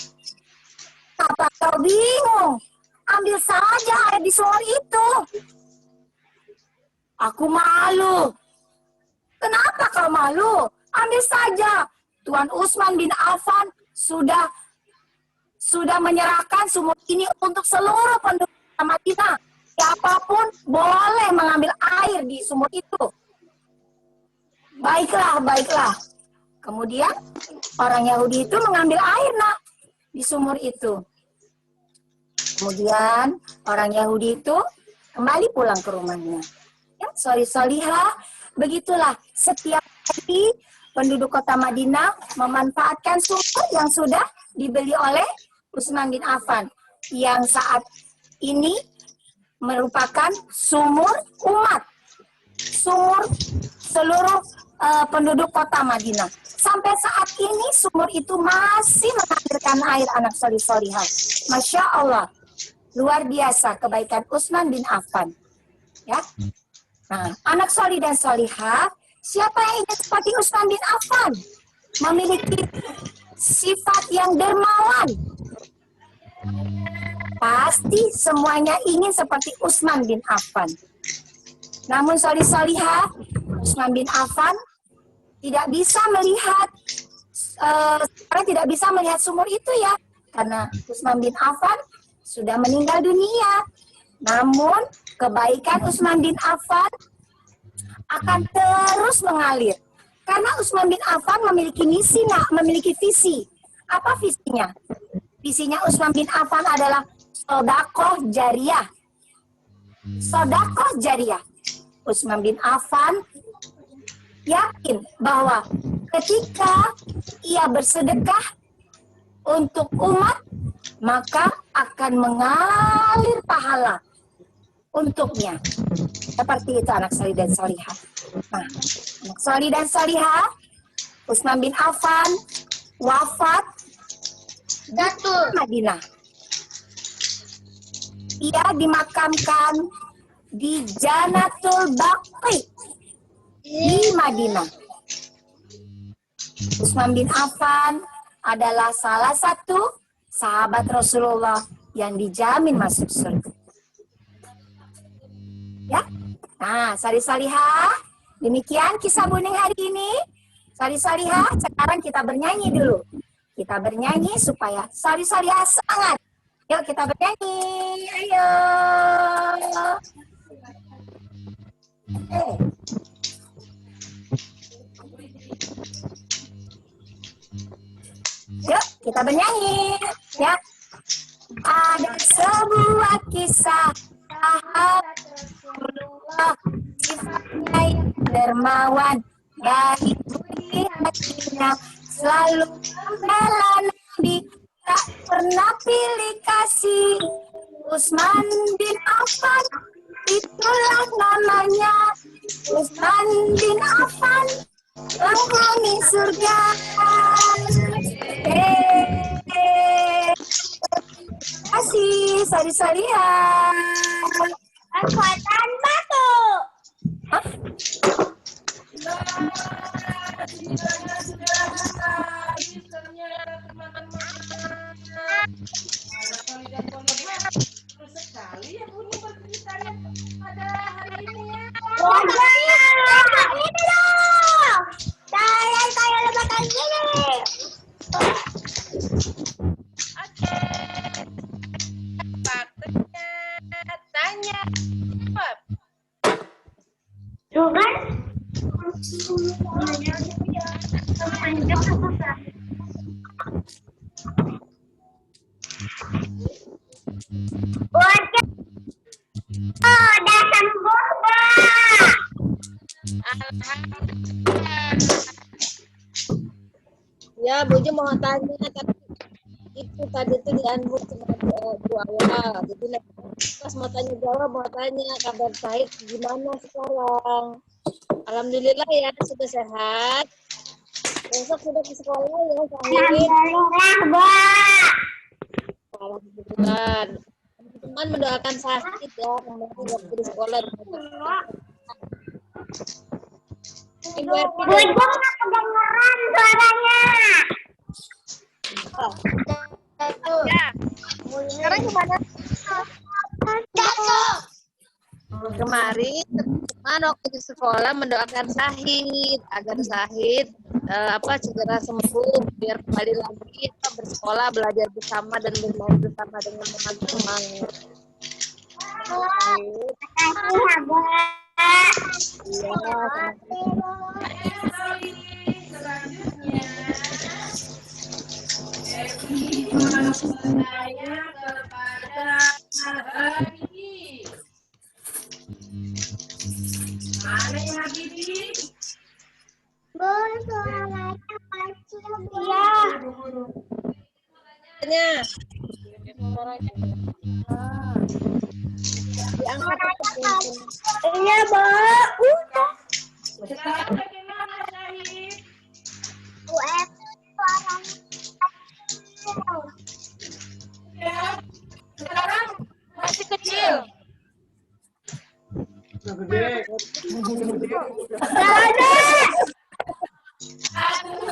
Apa kau bingung? Ambil saja air di sumur itu. Aku malu. Kenapa kau malu? Ambil saja. Tuan Utsman bin Affan sudah menyerahkan sumur ini untuk seluruh penduduk Madinah. Siapapun boleh mengambil air di sumur itu. Baiklah. Kemudian orang Yahudi itu mengambil air, nak, di sumur itu. Kemudian orang Yahudi itu kembali pulang ke rumahnya. Ya, solihah, begitulah setiap hari penduduk kota Madinah memanfaatkan sumur yang sudah dibeli oleh Utsman bin Affan, yang saat ini merupakan sumur umat, sumur seluruh penduduk kota Madinah. Sampai saat ini sumur itu masih menghasilkan air, anak solih-solihah. Masya Allah, luar biasa kebaikan Utsman bin Affan. Ya, nah, anak solih dan solihah, siapa yang ingin seperti Utsman bin Affan? memiliki sifat yang dermawan. Pasti semuanya ingin seperti Utsman bin Affan. Namun solihah, Utsman bin Affan tidak bisa melihat, sekarang tidak bisa melihat sumur itu ya, karena Utsman bin Affan sudah meninggal dunia. Namun kebaikan Utsman bin Affan akan terus mengalir. Karena Utsman bin Affan memiliki memiliki visi. Apa visinya? Visinya Utsman bin Affan adalah sedekah jariyah. Sedekah jariyah. Utsman bin Affan yakin bahwa ketika ia bersedekah untuk umat, maka akan mengalir pahala untuknya. Seperti itu anak solih dan solihah. Nah, anak solih dan solihah, Utsman bin Affan wafat di Madinah. Ia dimakamkan di Jannatul Baqi di Madinah. Utsman bin Affan adalah salah satu sahabat Rasulullah yang dijamin masuk surga. Ya, nah salih-salihah, demikian kisah Buning hari ini. Salih-salihah, sekarang kita bernyanyi dulu. Kita bernyanyi supaya salih-salihah semangat. Yuk kita bernyanyi, ayo. Yuk kita bernyanyi, ya. Ada sebuah kisah sahabat Rasulullah, sifatnya yang dermawan, baik budi hatinya, selalu membela Nabi, tak pernah pilih kasih. Utsman bin Affan, itulah namanya. Utsman bin Affan, penghuni surga. Kasih salih-salihah. Kekuatan batu. Sekali ya Buni berceritanya pada hari ini ya. Ini dong. Saya lebatkan gini. Oke. Waktunya tanya jawab. Bukan? Oh, udah sembuh, Pak. Ya, Buju mau tanya, tapi itu tadi tuh di unmute cuma dua awal. Jadi pas mau tanya kabar Said gimana sekarang? Alhamdulillah ya sudah sehat. Besok sudah ke sekolah ya Said. Alhamdulillah, Pak. Alhamdulillah. Teman mendoakan sakit ya, kemarin waktu di sekolah. Buju nggak kedengeran suaranya. Ya. Sekarang gimana? Kemarin teman waktu di sekolah mendoakan Syahid agar Syahid segera sembuh biar kembali lagi bersekolah, belajar bersama dan bermain bersama dengan teman-teman. Makasih, Abah. Selanjutnya bertanya kepada Habibi. Mana ya Habibi? Suaranya kecil, ya. Tanya. Diangkat Iya, Mbak. Udah. Sekarang bagaimana Syahid? Suaranya kecil. Ya, sekarang masih kecil. Ada. Aduh,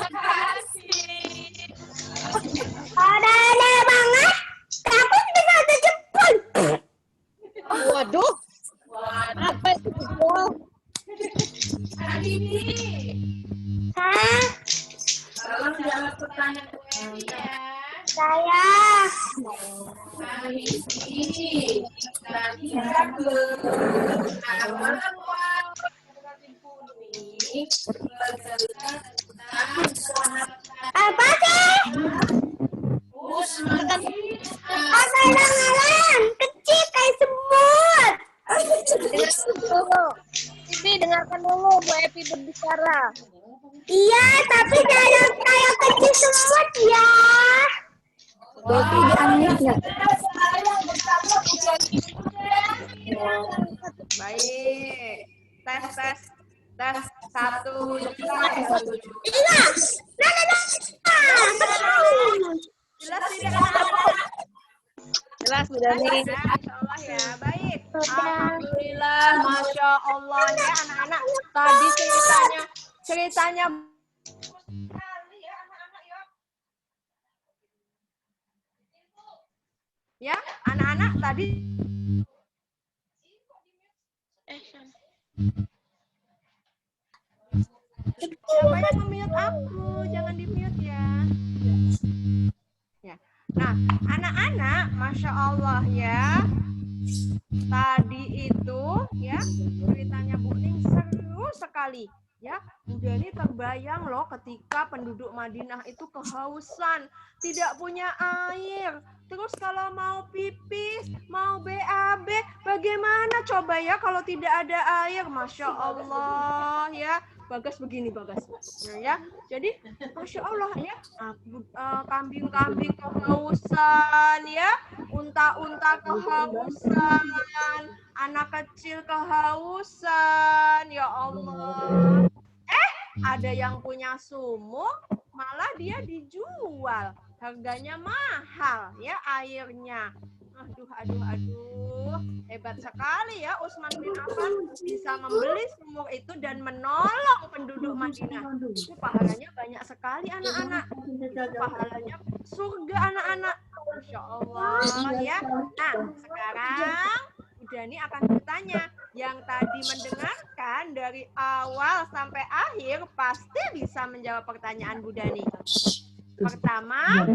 Ada banget. Aku bisa terjepit. Waduh. Apa itu? Hah? Tolong jawab pertanyaan Bu Evi ya. Saya. Kami ini tadi awal ini bercerita tentang Apa sih? Alang-alang kecil kayak semut. Dengarkan dulu. Ini dengarkan dulu Bu Evi berbicara. Iya, tapi jangan kayak kecil semut ya. Berarti di unmute nggak? Baik. Tes. 1, 2, 3. Iya. Jelas tidak anak-anak? Jelas sudah nih. Masya Allah ya, baik. Alhamdulillah, Masya Allah ya anak-anak. Tadi ceritanya ya, anak-anak tadi siapa yang mute aku? Jangan di-mute ya. Ya. Nah, anak-anak, Masya Allah ya. Tadi itu ya ceritanya Bu Ning seru sekali. Ya, udah ini terbayang loh ketika penduduk Madinah itu kehausan, tidak punya air. Terus kalau mau pipis, mau BAB, bagaimana coba ya kalau tidak ada air? Masya Allah ya. Bagas begini Bagas. Nah, ya. Jadi Masya Allah ya, kambing-kambing kehausan ya, unta-unta kehausan, anak kecil kehausan, ya Allah. Ada yang punya sumur, malah dia dijual. Harganya mahal ya airnya. Aduh. Hebat sekali ya Utsman bin Affan bisa membeli sumur itu dan menolong penduduk Madinah. Itu pahalanya banyak sekali anak-anak. Itu pahalanya surga anak-anak. Masya Allah ya. Nah sekarang Udani akan bertanya. Yang tadi mendengarkan dari awal sampai akhir pasti bisa menjawab pertanyaan Bu Dani. Pertama,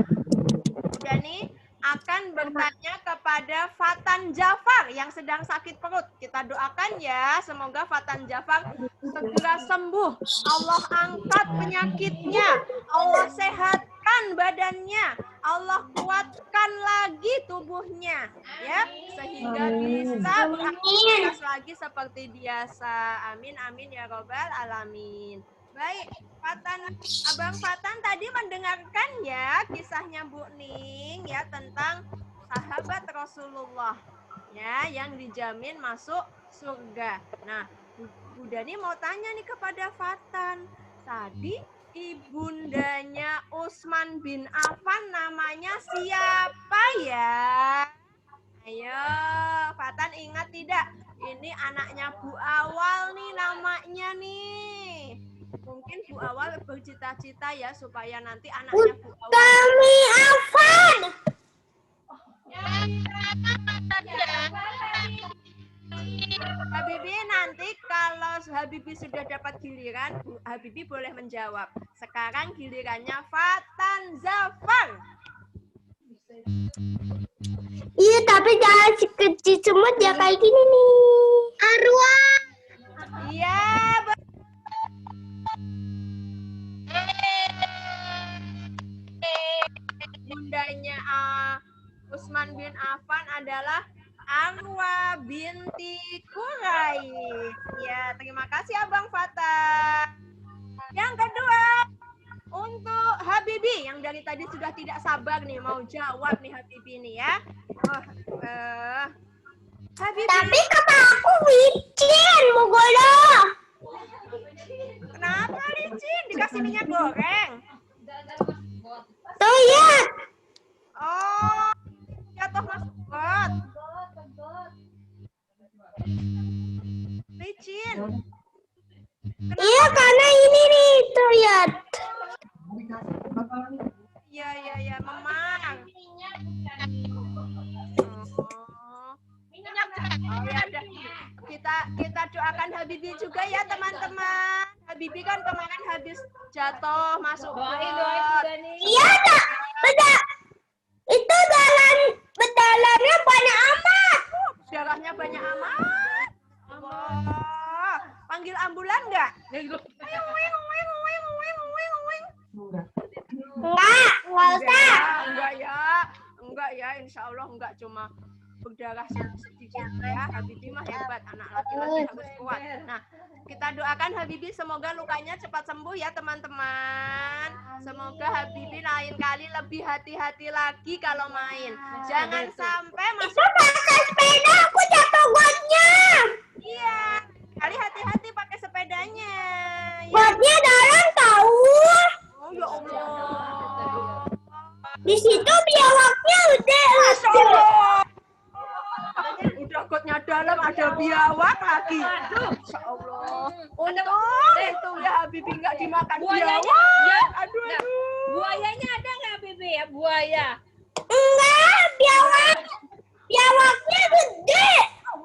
Bu Dani akan bertanya kepada Fatan Jafar yang sedang sakit perut. Kita doakan ya, semoga Fatan Jafar segera sembuh. Allah angkat penyakitnya, Allah sehatkan badannya, Allah kuatkan lagi tubuhnya, ya, sehingga bisa beraktivitas lagi seperti biasa. Amin, amin ya robbal alamin. Baik, Abang Fatan tadi mendengarkan ya kisahnya Bu Ning ya tentang sahabat Rasulullah ya yang dijamin masuk surga. Nah, Bu Dani mau tanya nih kepada Fatan. Tadi ibundanya Utsman bin Affan namanya siapa ya? Ayo, Fatan ingat tidak? Ini anaknya Bu Awal nih namanya nih. Mungkin Bu Awal bercita-cita ya supaya nanti anaknya Bu Awal. Kami Affan. Habibi nanti kalau Habibi sudah dapat giliran, Habibi boleh menjawab. Sekarang gilirannya Fatan Zafar. Iya, tapi jangan kecil semut ya kayak gini nih. Arwah. Iya, bundanya Utsman bin Affan adalah Arwa binti Quraisy. Ya, terima kasih Abang Fatah. Yang kedua, untuk Habibi yang dari tadi sudah tidak sabar nih mau jawab nih Habibi nih ya. Habibi. Tapi kata aku licin, Mugoda. Kenapa licin? Dikasih minyak goreng. Tuh ya. Oh, jatuh masuk got. Licin. Iya, karena ini nih, tuh lihat. Iya, memang. Oh ya udah. Kita doakan Habibi juga ya teman-teman. Habibi kan kemarin habis jatuh masuk got. Iya, Kak. Betul. Itu dalamnya banyak amat. Darahnya banyak amat. Allah. Panggil ambulan nggak? Enggak usah. Enggak ya, insya Allah enggak, cuma berdarah sedikit ya. Habibi mah hebat, anak laki-laki harus kuat. Nah, kita doakan Habibi semoga lukanya cepat sembuh ya teman-teman. Semoga Habibi lain kali lebih hati-hati lagi kalau main. Jangan sampai masuk. Itu pakai sepeda aku jatuh gotnya. Iya, kali hati-hati pakai sepedanya. Ya. Gotnya dalam tahu. Oh ya Allah. Di situ biawaknya udah. Udah gotnya dalam, ada biawak lagi. Masya Allah. Untung itu ya Habibi nggak dimakan Buayanya, biawak. ya. Aduh. Buayanya ada nggak Bibi ya? Buaya. Enggak, biawaknya gede.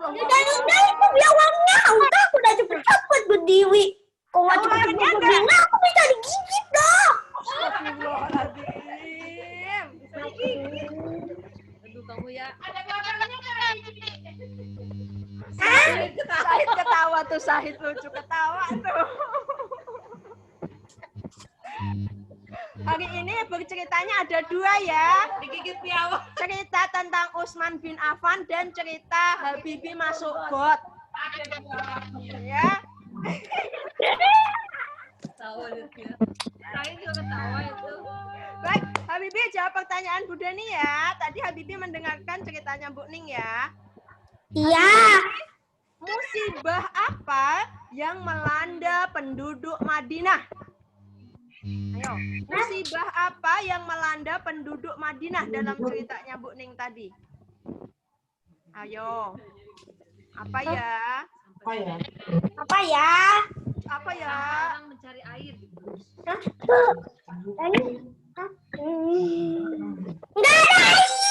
Udah itu biawaknya. Udah aku udah cepet-cepet berdiri. Kok nggak cepet-cepet berdiri, aku bisa digigit dong. Astagfirullahaladzim. Aduh kamu ya. Sahid ketawa tuh, Sahid lucu ketawa tuh. Hari ini berceritanya ada dua ya. Digigit biawak. Cerita tentang Utsman bin Affan dan cerita Habibi masuk got. Ya. Tahu dia. Saya juga ketawa itu. Baik, Habibi jawab pertanyaan Bu Dani ya. Tadi Habibi mendengarkan ceritanya Bu Ning ya. Iya. Musibah apa yang melanda penduduk Madinah? Ayo, musibah apa yang melanda penduduk Madinah dalam ceritanya Bu Ning tadi? Ayo. Apa ya? Apa ya? Apa ya? Orang mencari air. Enggak ada air.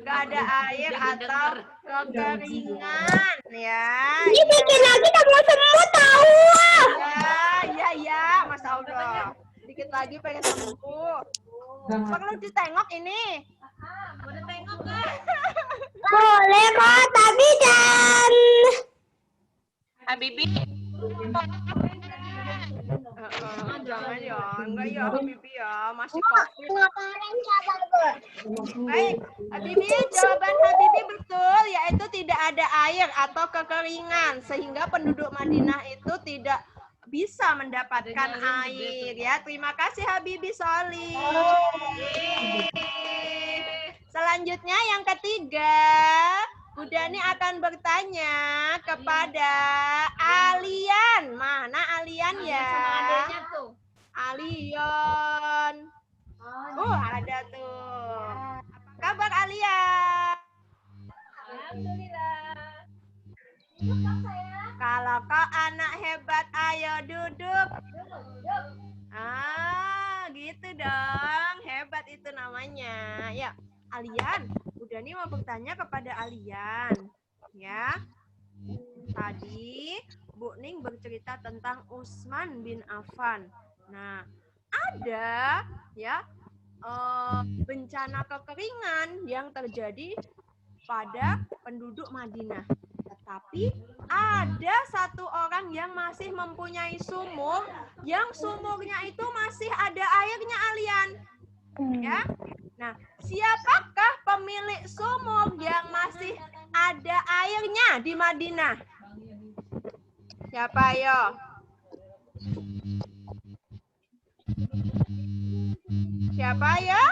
Nggak ada air atau kekeringan ya. Ini bikin lagi kamu semua tahu. Ya, Masya Allah. Dikit lagi pengen sembuh. Perlu ditengok ini. Boleh tengok nggak? Boleh kok, tapi jangan. Habibi. Jangan ya, enggak ya Habibi ya, masih COVID. Baik, Habibi, jawaban Habibi betul, yaitu tidak ada air atau kekeringan sehingga penduduk Madinah itu tidak bisa mendapatkan air ya. Terima kasih Habibi Soli. Selanjutnya yang ketiga, Bu Dani akan bertanya kepada Alian. Mana Alian ya? Adanya tuh. Alion. Ada tuh. Apa kabar Alian? Alhamdulillah. Kalau kau anak hebat, ayo duduk. Gitu dong. Hebat itu namanya. Ya, Alian. Udah nih mau bertanya kepada Alian. Ya. Tadi Bu Ning bercerita tentang Utsman bin Affan. Nah, ada ya bencana kekeringan yang terjadi pada penduduk Madinah. Tetapi ada satu orang yang masih mempunyai sumur, yang sumurnya itu masih ada airnya Alian. Ya. Nah, siapakah pemilik sumur yang masih ada airnya di Madinah? Siapa yo? Siapa ya?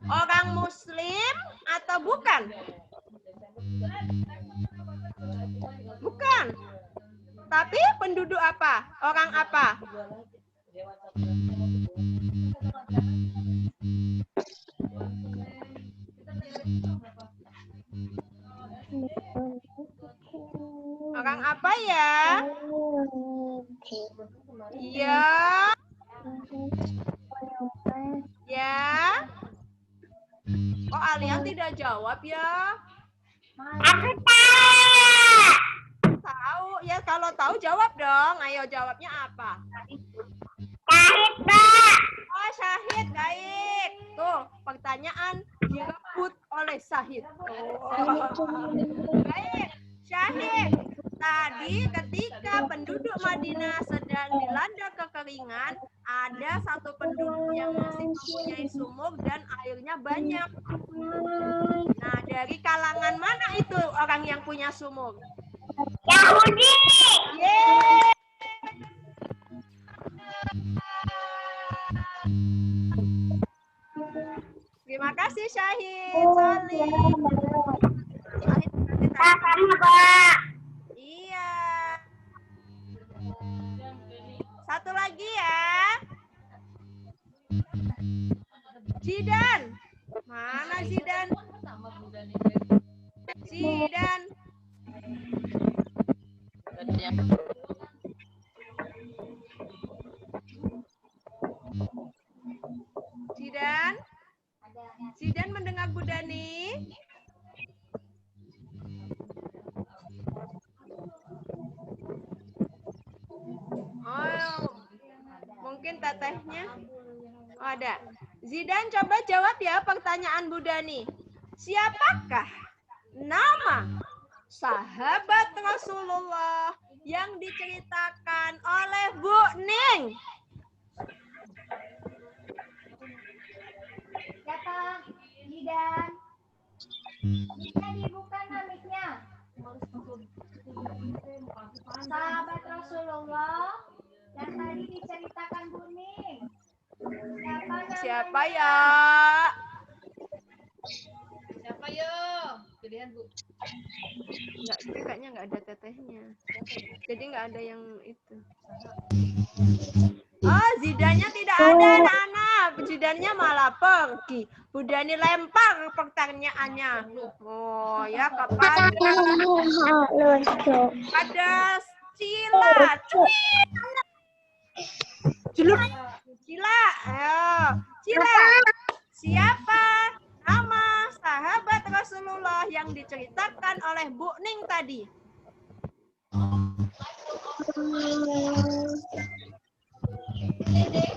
Orang Muslim atau bukan? Bukan. Tapi penduduk apa? Orang apa? Orang apa ya? Iya. Ya. Kok Alian tidak jawab ya? Aku tahu. Tahu ya, kalau tahu jawab dong. Ayo jawabnya apa? Syahid, Pak. Oh, Syahid, baik. Tuh, pertanyaan direbut oleh Syahid. Oh. Baik, Syahid. Tadi ketika penduduk Madinah sedang dilanda kekeringan, ada satu penduduk yang masih mempunyai sumur dan airnya banyak. Nah, dari kalangan mana itu orang yang punya sumur? Yahudi. Yeay! Terima kasih Syahid, Solih. Syahid, Sama, Pak. iya. Satu lagi ya. Zidan. Mana Zidan? Zidan. Zidan? Zidan mendengar Bu Dani? Oh, mungkin tetehnya. Oh, ada. Zidan coba jawab ya pertanyaan Bu Dani. Siapakah nama sahabat Rasulullah yang diceritakan oleh Bu Ning? Siapa? Zidan. Bisa dibuka namiknya. Sahabat Rasulullah yang tadi diceritakan Buning. Siapa ya? Siapa yo? Pilihan Bu. Enggak, kayaknya nggak ada tetehnya. Jadi nggak ada yang itu. Oh, Zidannya tidak ada anak-anak. Zidannya malah pergi. Bu Dani lempar pertanyaannya. Oh ya, kepada Cila. Cila. Ayo. Cila. Siapa nama sahabat Rasulullah yang diceritakan oleh Bu Ning tadi?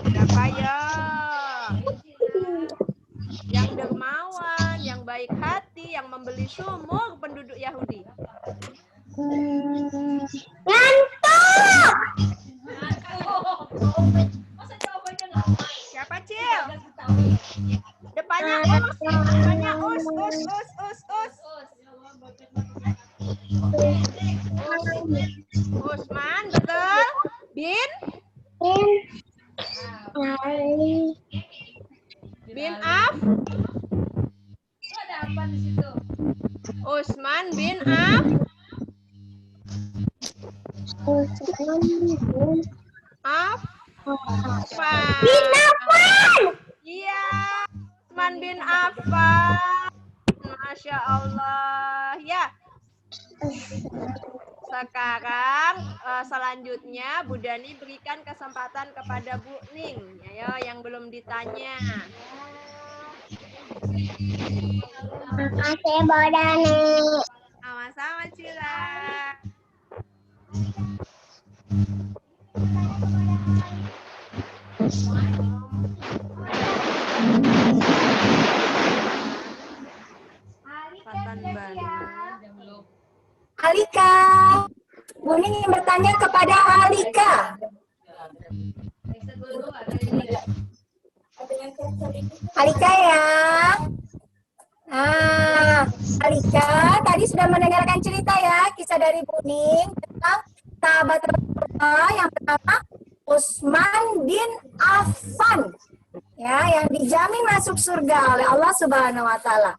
Siapa ya? Yang dermawan, yang baik hati, yang membeli sumur penduduk Yahudi. Ngantuk. Siapa, Cil? Depannya us, depannya us. Usman, betul? Bin? Bin Af? Ada apa di situ? Usman bin Af? Affan. Bin Affan. Iya, Usman bin Affan. Masya Allah. Ya. Sekarang selanjutnya Bu Dani berikan kesempatan kepada Bu Ning. Ayo yang belum ditanya. Makasih, Bu Dani. Sama-sama, Cila. Alika. Buning ingin bertanya kepada Alika. Alika ya. Nah, Alika tadi sudah mendengarkan cerita ya, kisah dari Buning tentang sahabat Rasulullah yang pertama Usman bin Affan. Ya, yang dijamin masuk surga oleh Allah Subhanahu wa taala.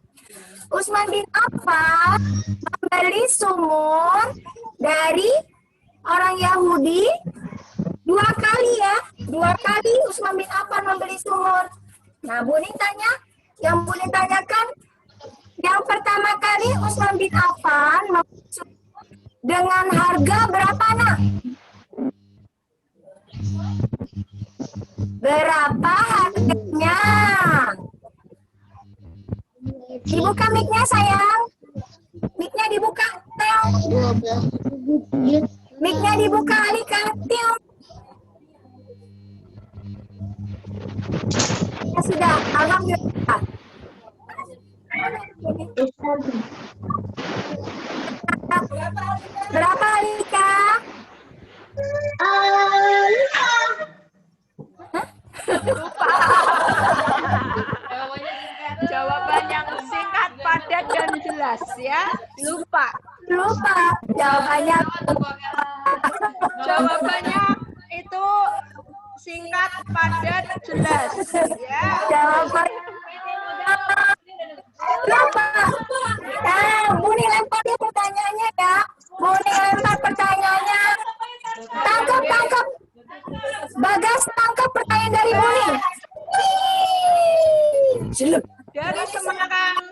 Usman bin Affan membeli sumur dari orang Yahudi 2 kali ya. 2 kali Usman bin Affan membeli sumur. Nah, Buning tanya, yang Buning tanyakan, yang pertama kali Usman bin Affan membeli sumur dengan harga berapa, nak? Berapa harganya? Dibuka mic-nya sayang. Mic-nya dibuka. Teo. Mic-nya dibuka Alika. Teo. Ya sudah, alhamdulillah. Berapa Alika? Jawaban yang singkat, padat, dan jelas ya. Lupa. Jawabannya. Jawabannya itu singkat, padat, jelas ya. Jawabannya. Lupa. Buni lempar dia pertanyaannya ya. Buni lempar pertanyaannya. Tangkap. Bagas tangkap pertanyaan dari Buni. Dari Semarang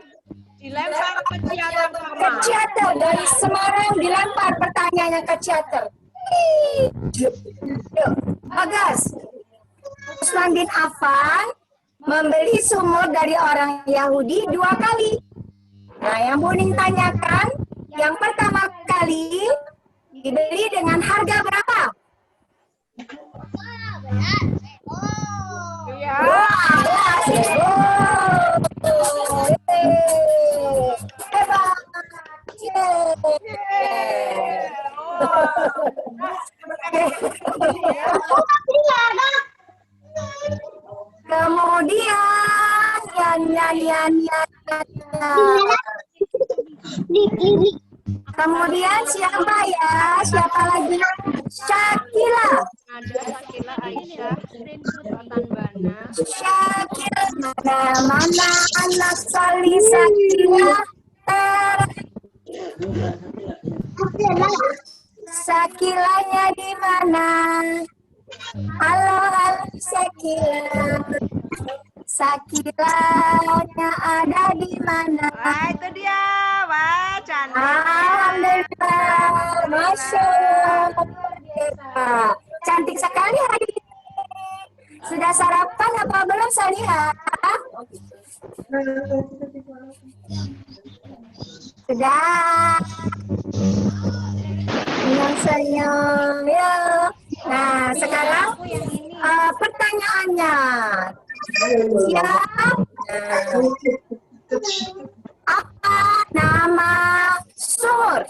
dilempar ke Ciater Ke Ciater, dari Semarang dilempar pertanyaannya ke Ciater. Bagas. Usman bin Affan membeli sumur dari orang Yahudi 2 kali. Nah, yang Buning tanyakan, yang pertama kali dibeli dengan harga berapa? ya. 12.000. Hebat. Kemudian siapa ya? Siapa lagi? Syakila. Ada Sakila Aisyah, Sultan Bana. Syakila. Mana anak Sali Syakila? Sakilanya di mana? Halo Sakila. Sakilanya ada di mana? Wah, itu dia. Wah, cantik. Alhamdulillah. Masya Allah. Cantik sekali hari ini. Sudah sarapan apa belum Saliha? Sudah. Senyum ya. Nah, sekarang pertanyaannya. Apa nama sumur?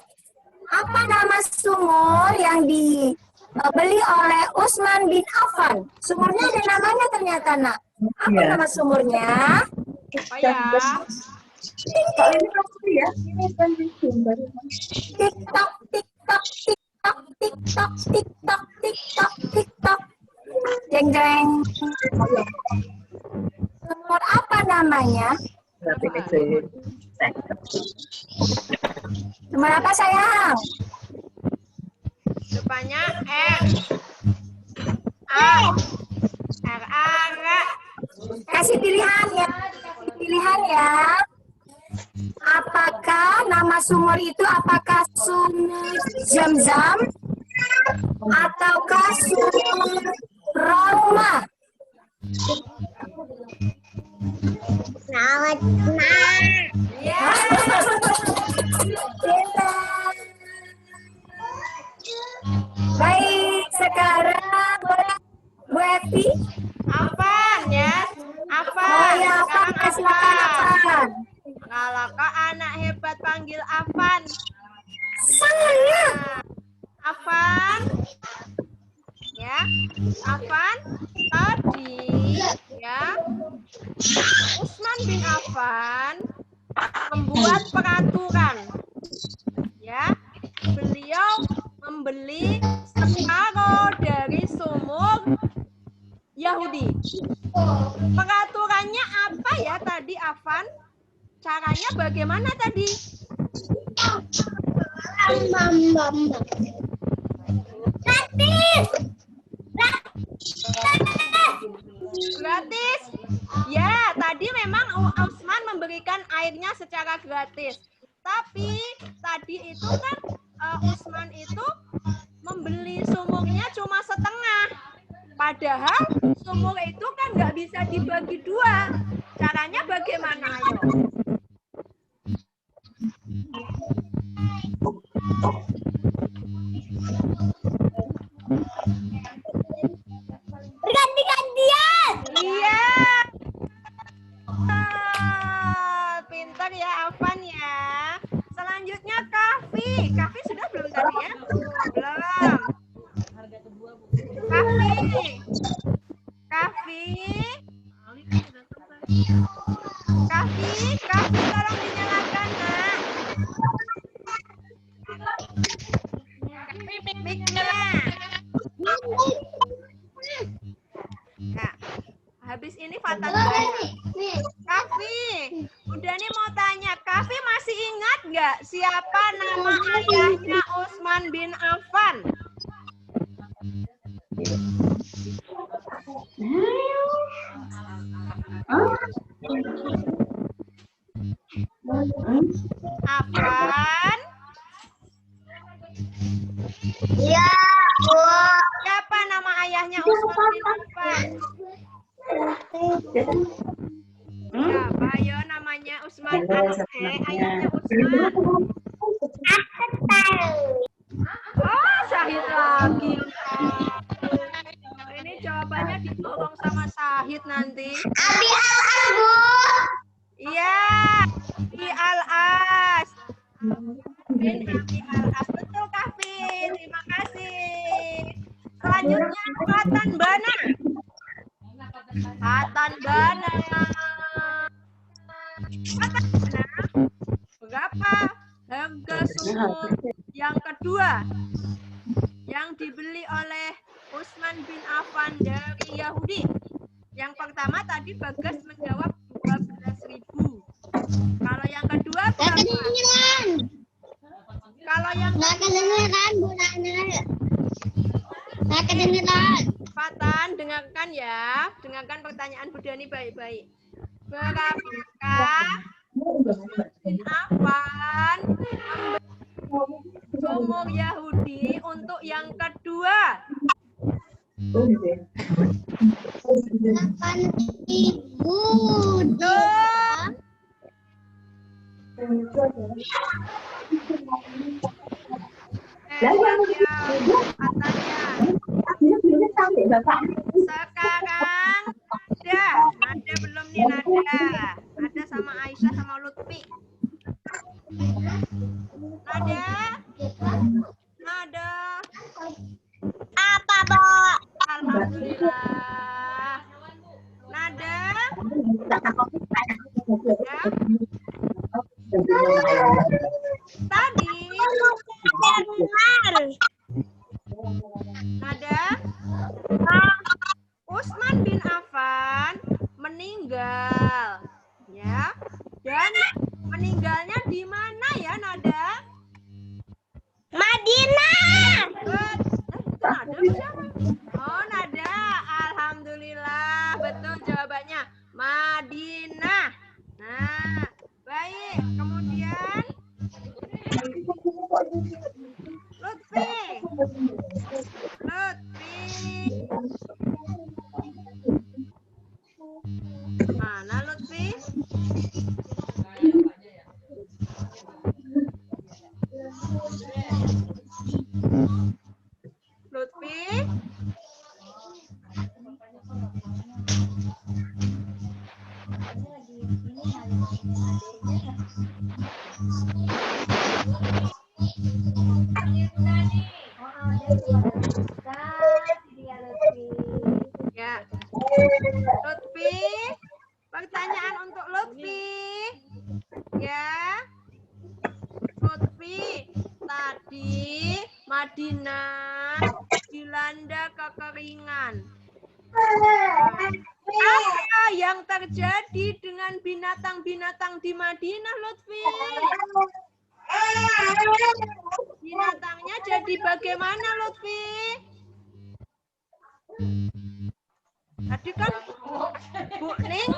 Apa nama sumur yang dibeli oleh Usman bin Affan? Sumurnya ada namanya ternyata, nak. Apa nama sumurnya? Apa ya? TikTok, TikTok, TikTok, TikTok, TikTok, TikTok, TikTok. Jeng jeng. Sumur apa namanya? Sumur apa sayang? Depannya R. Kasih pilihan ya. Kasih pilihan ya. Apakah nama sumur itu apakah sumur Zam-Zam ataukah sumur Raumah? Ya. Baik, sekarang Bu Evi. Apaan ya? Apa? Oh ya, apa? Sekarang Silakan Afan. Kalau kau anak hebat panggil Afan. Saya. Afan. Ya. Afan tadi ya. Usman bin Affan membuat peraturan. Ya. Beliau membeli separuh dari sumur Yahudi. Peraturannya apa ya tadi, Afan? Caranya bagaimana tadi? Gratis. Ya, tadi memang Usman memberikan airnya secara gratis. Tapi tadi itu kan Usman itu membeli sumurnya cuma setengah. Padahal sumur itu kan nggak bisa dibagi dua. Caranya bagaimana? Ayo? sabar ya, Afan ya. Selanjutnya Kafi. Kafi sudah belum tadi ya? Belum. Kafi. Kafi tolong dinyalakan, Nak. Mic-nya. Nah, habis ini Fatan Kafi, udah nih mau tanya, Kafi masih ingat nggak siapa nama ayahnya Utsman bin Affan? Affan? Ya, Bu. Siapa nama ayahnya Utsman bin Affan? Siapa ya namanya Utsman? Ayahnya Utsman. Aku tahu. Oh, Syahid lagi. Ini jawabannya ditolong sama Syahid nanti. Abi Al-As, Bu. Iya, Abi Al-As. Bin Abi Al-As. Betul, Kafi. Terima kasih. Selanjutnya Fatan Bana. Fatan Bana. Berapa harga sumur yang kedua yang dibeli oleh Utsman bin Affan dari Yahudi? Yang pertama tadi Bagas menjawab 12.000. Kalau yang kedua berapa? Kalau yang Nggak kedengeran, Bu Nana. Nggak kedengeran. Fatan, dengarkan ya. Dengarkan pertanyaan Bu Dani baik-baik. Berapakah bin Affan sumur Yahudi untuk yang kedua? 8.000. Tuh. Sekarang Nada belum nih, Nada sama Aisyah sama Lutfi. Nada. Apa, Bu? Alhamdulillah. Nada. Ya. Tadi Nada, Utsman bin Affan meninggal, ya, dan meninggalnya di mana ya, Nada? Madinah. Nada siapa? Oh, Nada, alhamdulillah, betul jawabannya, Madinah. Nah, baik, kemudian Lutfi. Mana Lutfi? Lutfi? Ya, Lutfi, pertanyaan untuk Lutfi, ya, Lutfi, tadi Madinah dilanda kekeringan. Apa yang terjadi dengan binatang-binatang di Madinah, Lutfi? Binatangnya jadi bagaimana, Lutfi? Tadi kan Bu Ning.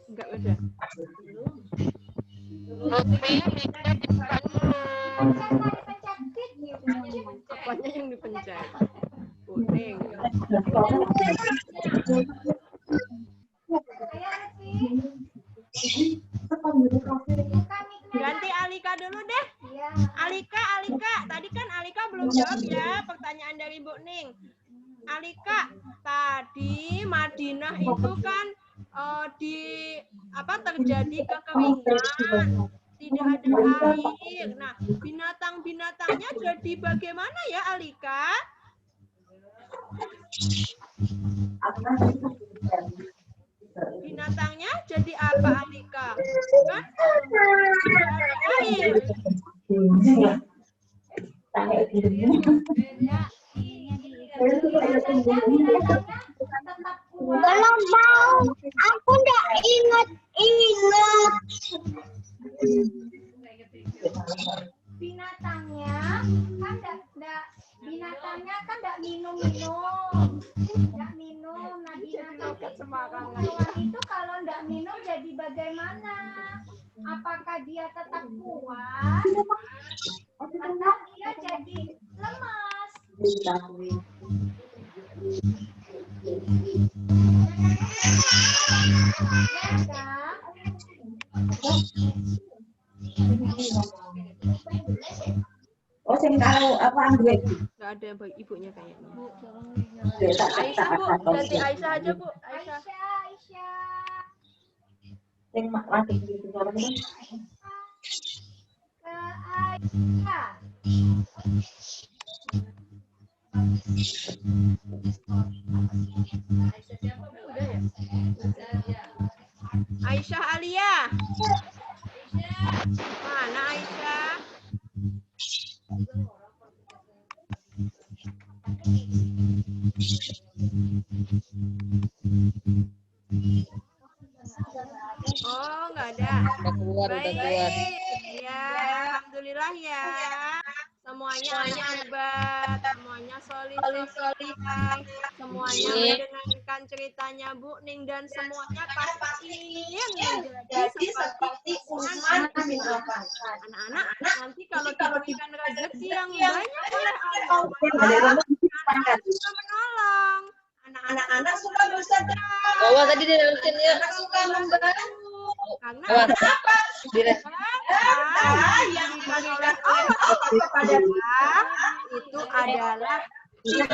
Enggak ada. Apanya yang dipencet? Kuning. Ganti Alika dulu deh. Alika. Tadi kan Alika belum jawab ya pertanyaan dari Bu Ning. Alika, tadi Madinah itu kan terjadi kekeringan, tidak ada air. Nah, binatang-binatangnya jadi bagaimana ya, Alika? Binatangnya jadi apa, Alika? Kan? Tidak ada air. Kalau mau, aku nggak ingat. Binatangnya kan nggak minum. Nah, binatang itu kalau nggak minum jadi bagaimana? Apakah dia tetap kuat atau dia jadi lemas? Oh, saya tahu apa Anggrek? Nggak ada ibunya kayaknya. Aisyah, Bu, ganti Aisyah aja, Bu. Aisyah. Yang masih gitu orang Aisyah. Aisyah Alia. Mana Aisyah? Oh, nggak ada. Baik. Ya, alhamdulillah ya. Semuanya hebat, semuanya solid, semuanya mendengarkan ceritanya Bu Ning dan semuanya pasti ingin menjadi seperti Usman bin Affan. Anak-anak, nanti kalau diberikan rezeki yang banyak oleh Allah, anak-anak suka menolong, anak-anak suka bersedekah. Bawa tadi dilakukan ya. Anak suka membantu. Karena apa? Yang diberikan Allah kepada kita itu adalah yang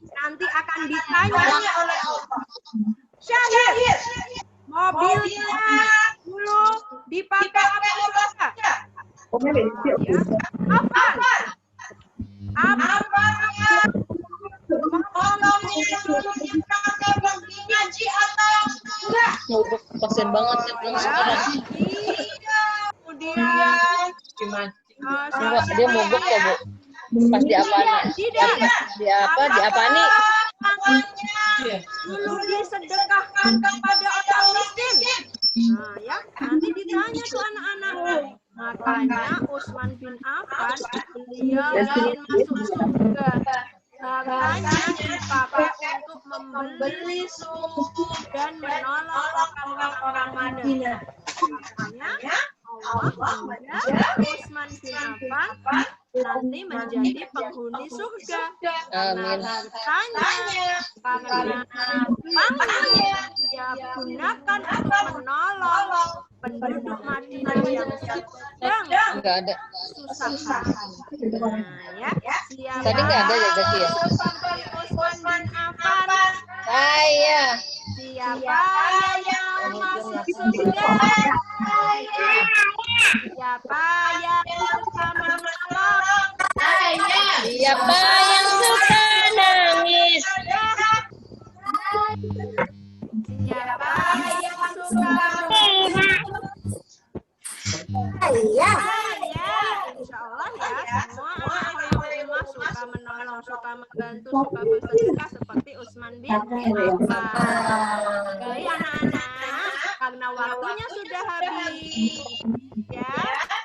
nanti akan ditanya oleh Allah. Syahid, mobilnya dulu dipakai apa? Apa? Ngaji atau enggak? Pasien banget ya pulang sekarang. Kemudian Dia mogok kok, Bu. Pas di apa nih? Dulu disedekahkan kepada orang miskin. Nah, ya, nanti ditanya tuh anak-anak. Makanya Usman bin Affan beliau ingin masuk surga. Hartanya dipakai untuk membeli suku dan menolong orang-orang Madinah. Makanya Allah menjadikan Usman bin Affan nanti menjadi penghuni surga. Amin. Hartanya karena uangnya dia gunakan untuk menolong penduduk Madinah yang sedang Enggak ada. susah. Nah, ya, siapa Tadi nggak ada ya, Zaki ya? seperti Usman bin Affan? Saya. Siapa yang masuk surga? Siapa yang suka menolong? Siapa yang suka nangis? Siapa yang suka Iya. Insya Allah ya, semua anak suka menolong, suka membantu, suka bersedekah seperti Usman bin Affan. Jadi anak-anak, karena waktunya sudah habis, ya,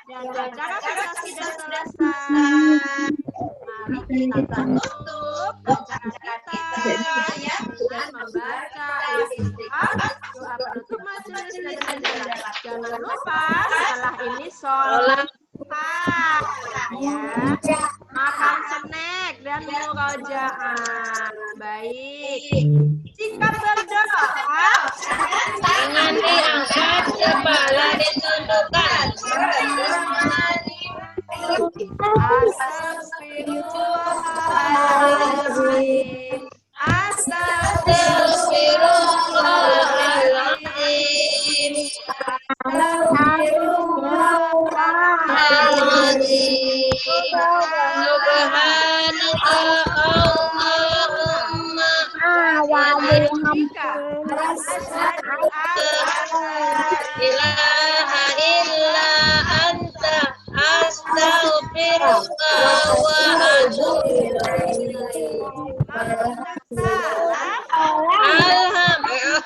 dan acara sudah selesai. Mari kita tutup acara kita ya, dengan membaca doa penutup majelis dan acara. Jangan lupa setelah ini sholat ya, makan snack dan murojaah. Baik, jika berdoa Ingin diangkat ilaha illa anta astaghfiruka wa atubu Alhamdulillah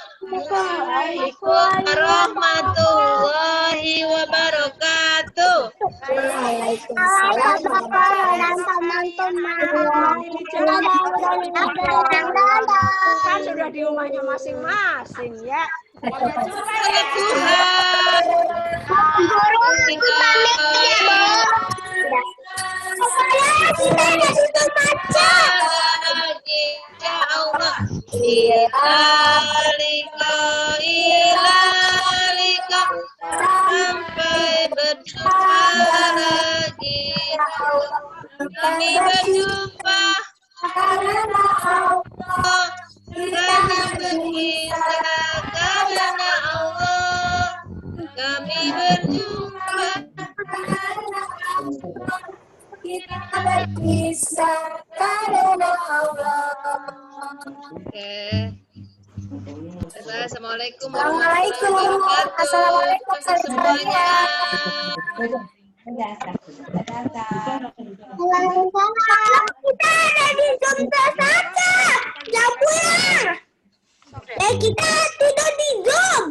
warahmatullahi wabarakatuh. Waalaikumsalam. Kan sudah di rumahnya masing-masing ya. Tuhan ya Allah ilalika sampai berjumpa lagi kami berjumpa karena berkisah karena Allah kami berjumpa Kita berpisah karena Allah. Oke. Assalamualaikum Assalamualaikum. warahmatullahi wabarakatuh. Assalamualaikum Semuanya. Kita ada di Zoom saja. Jangan pulang. Kita tidur di Zoom.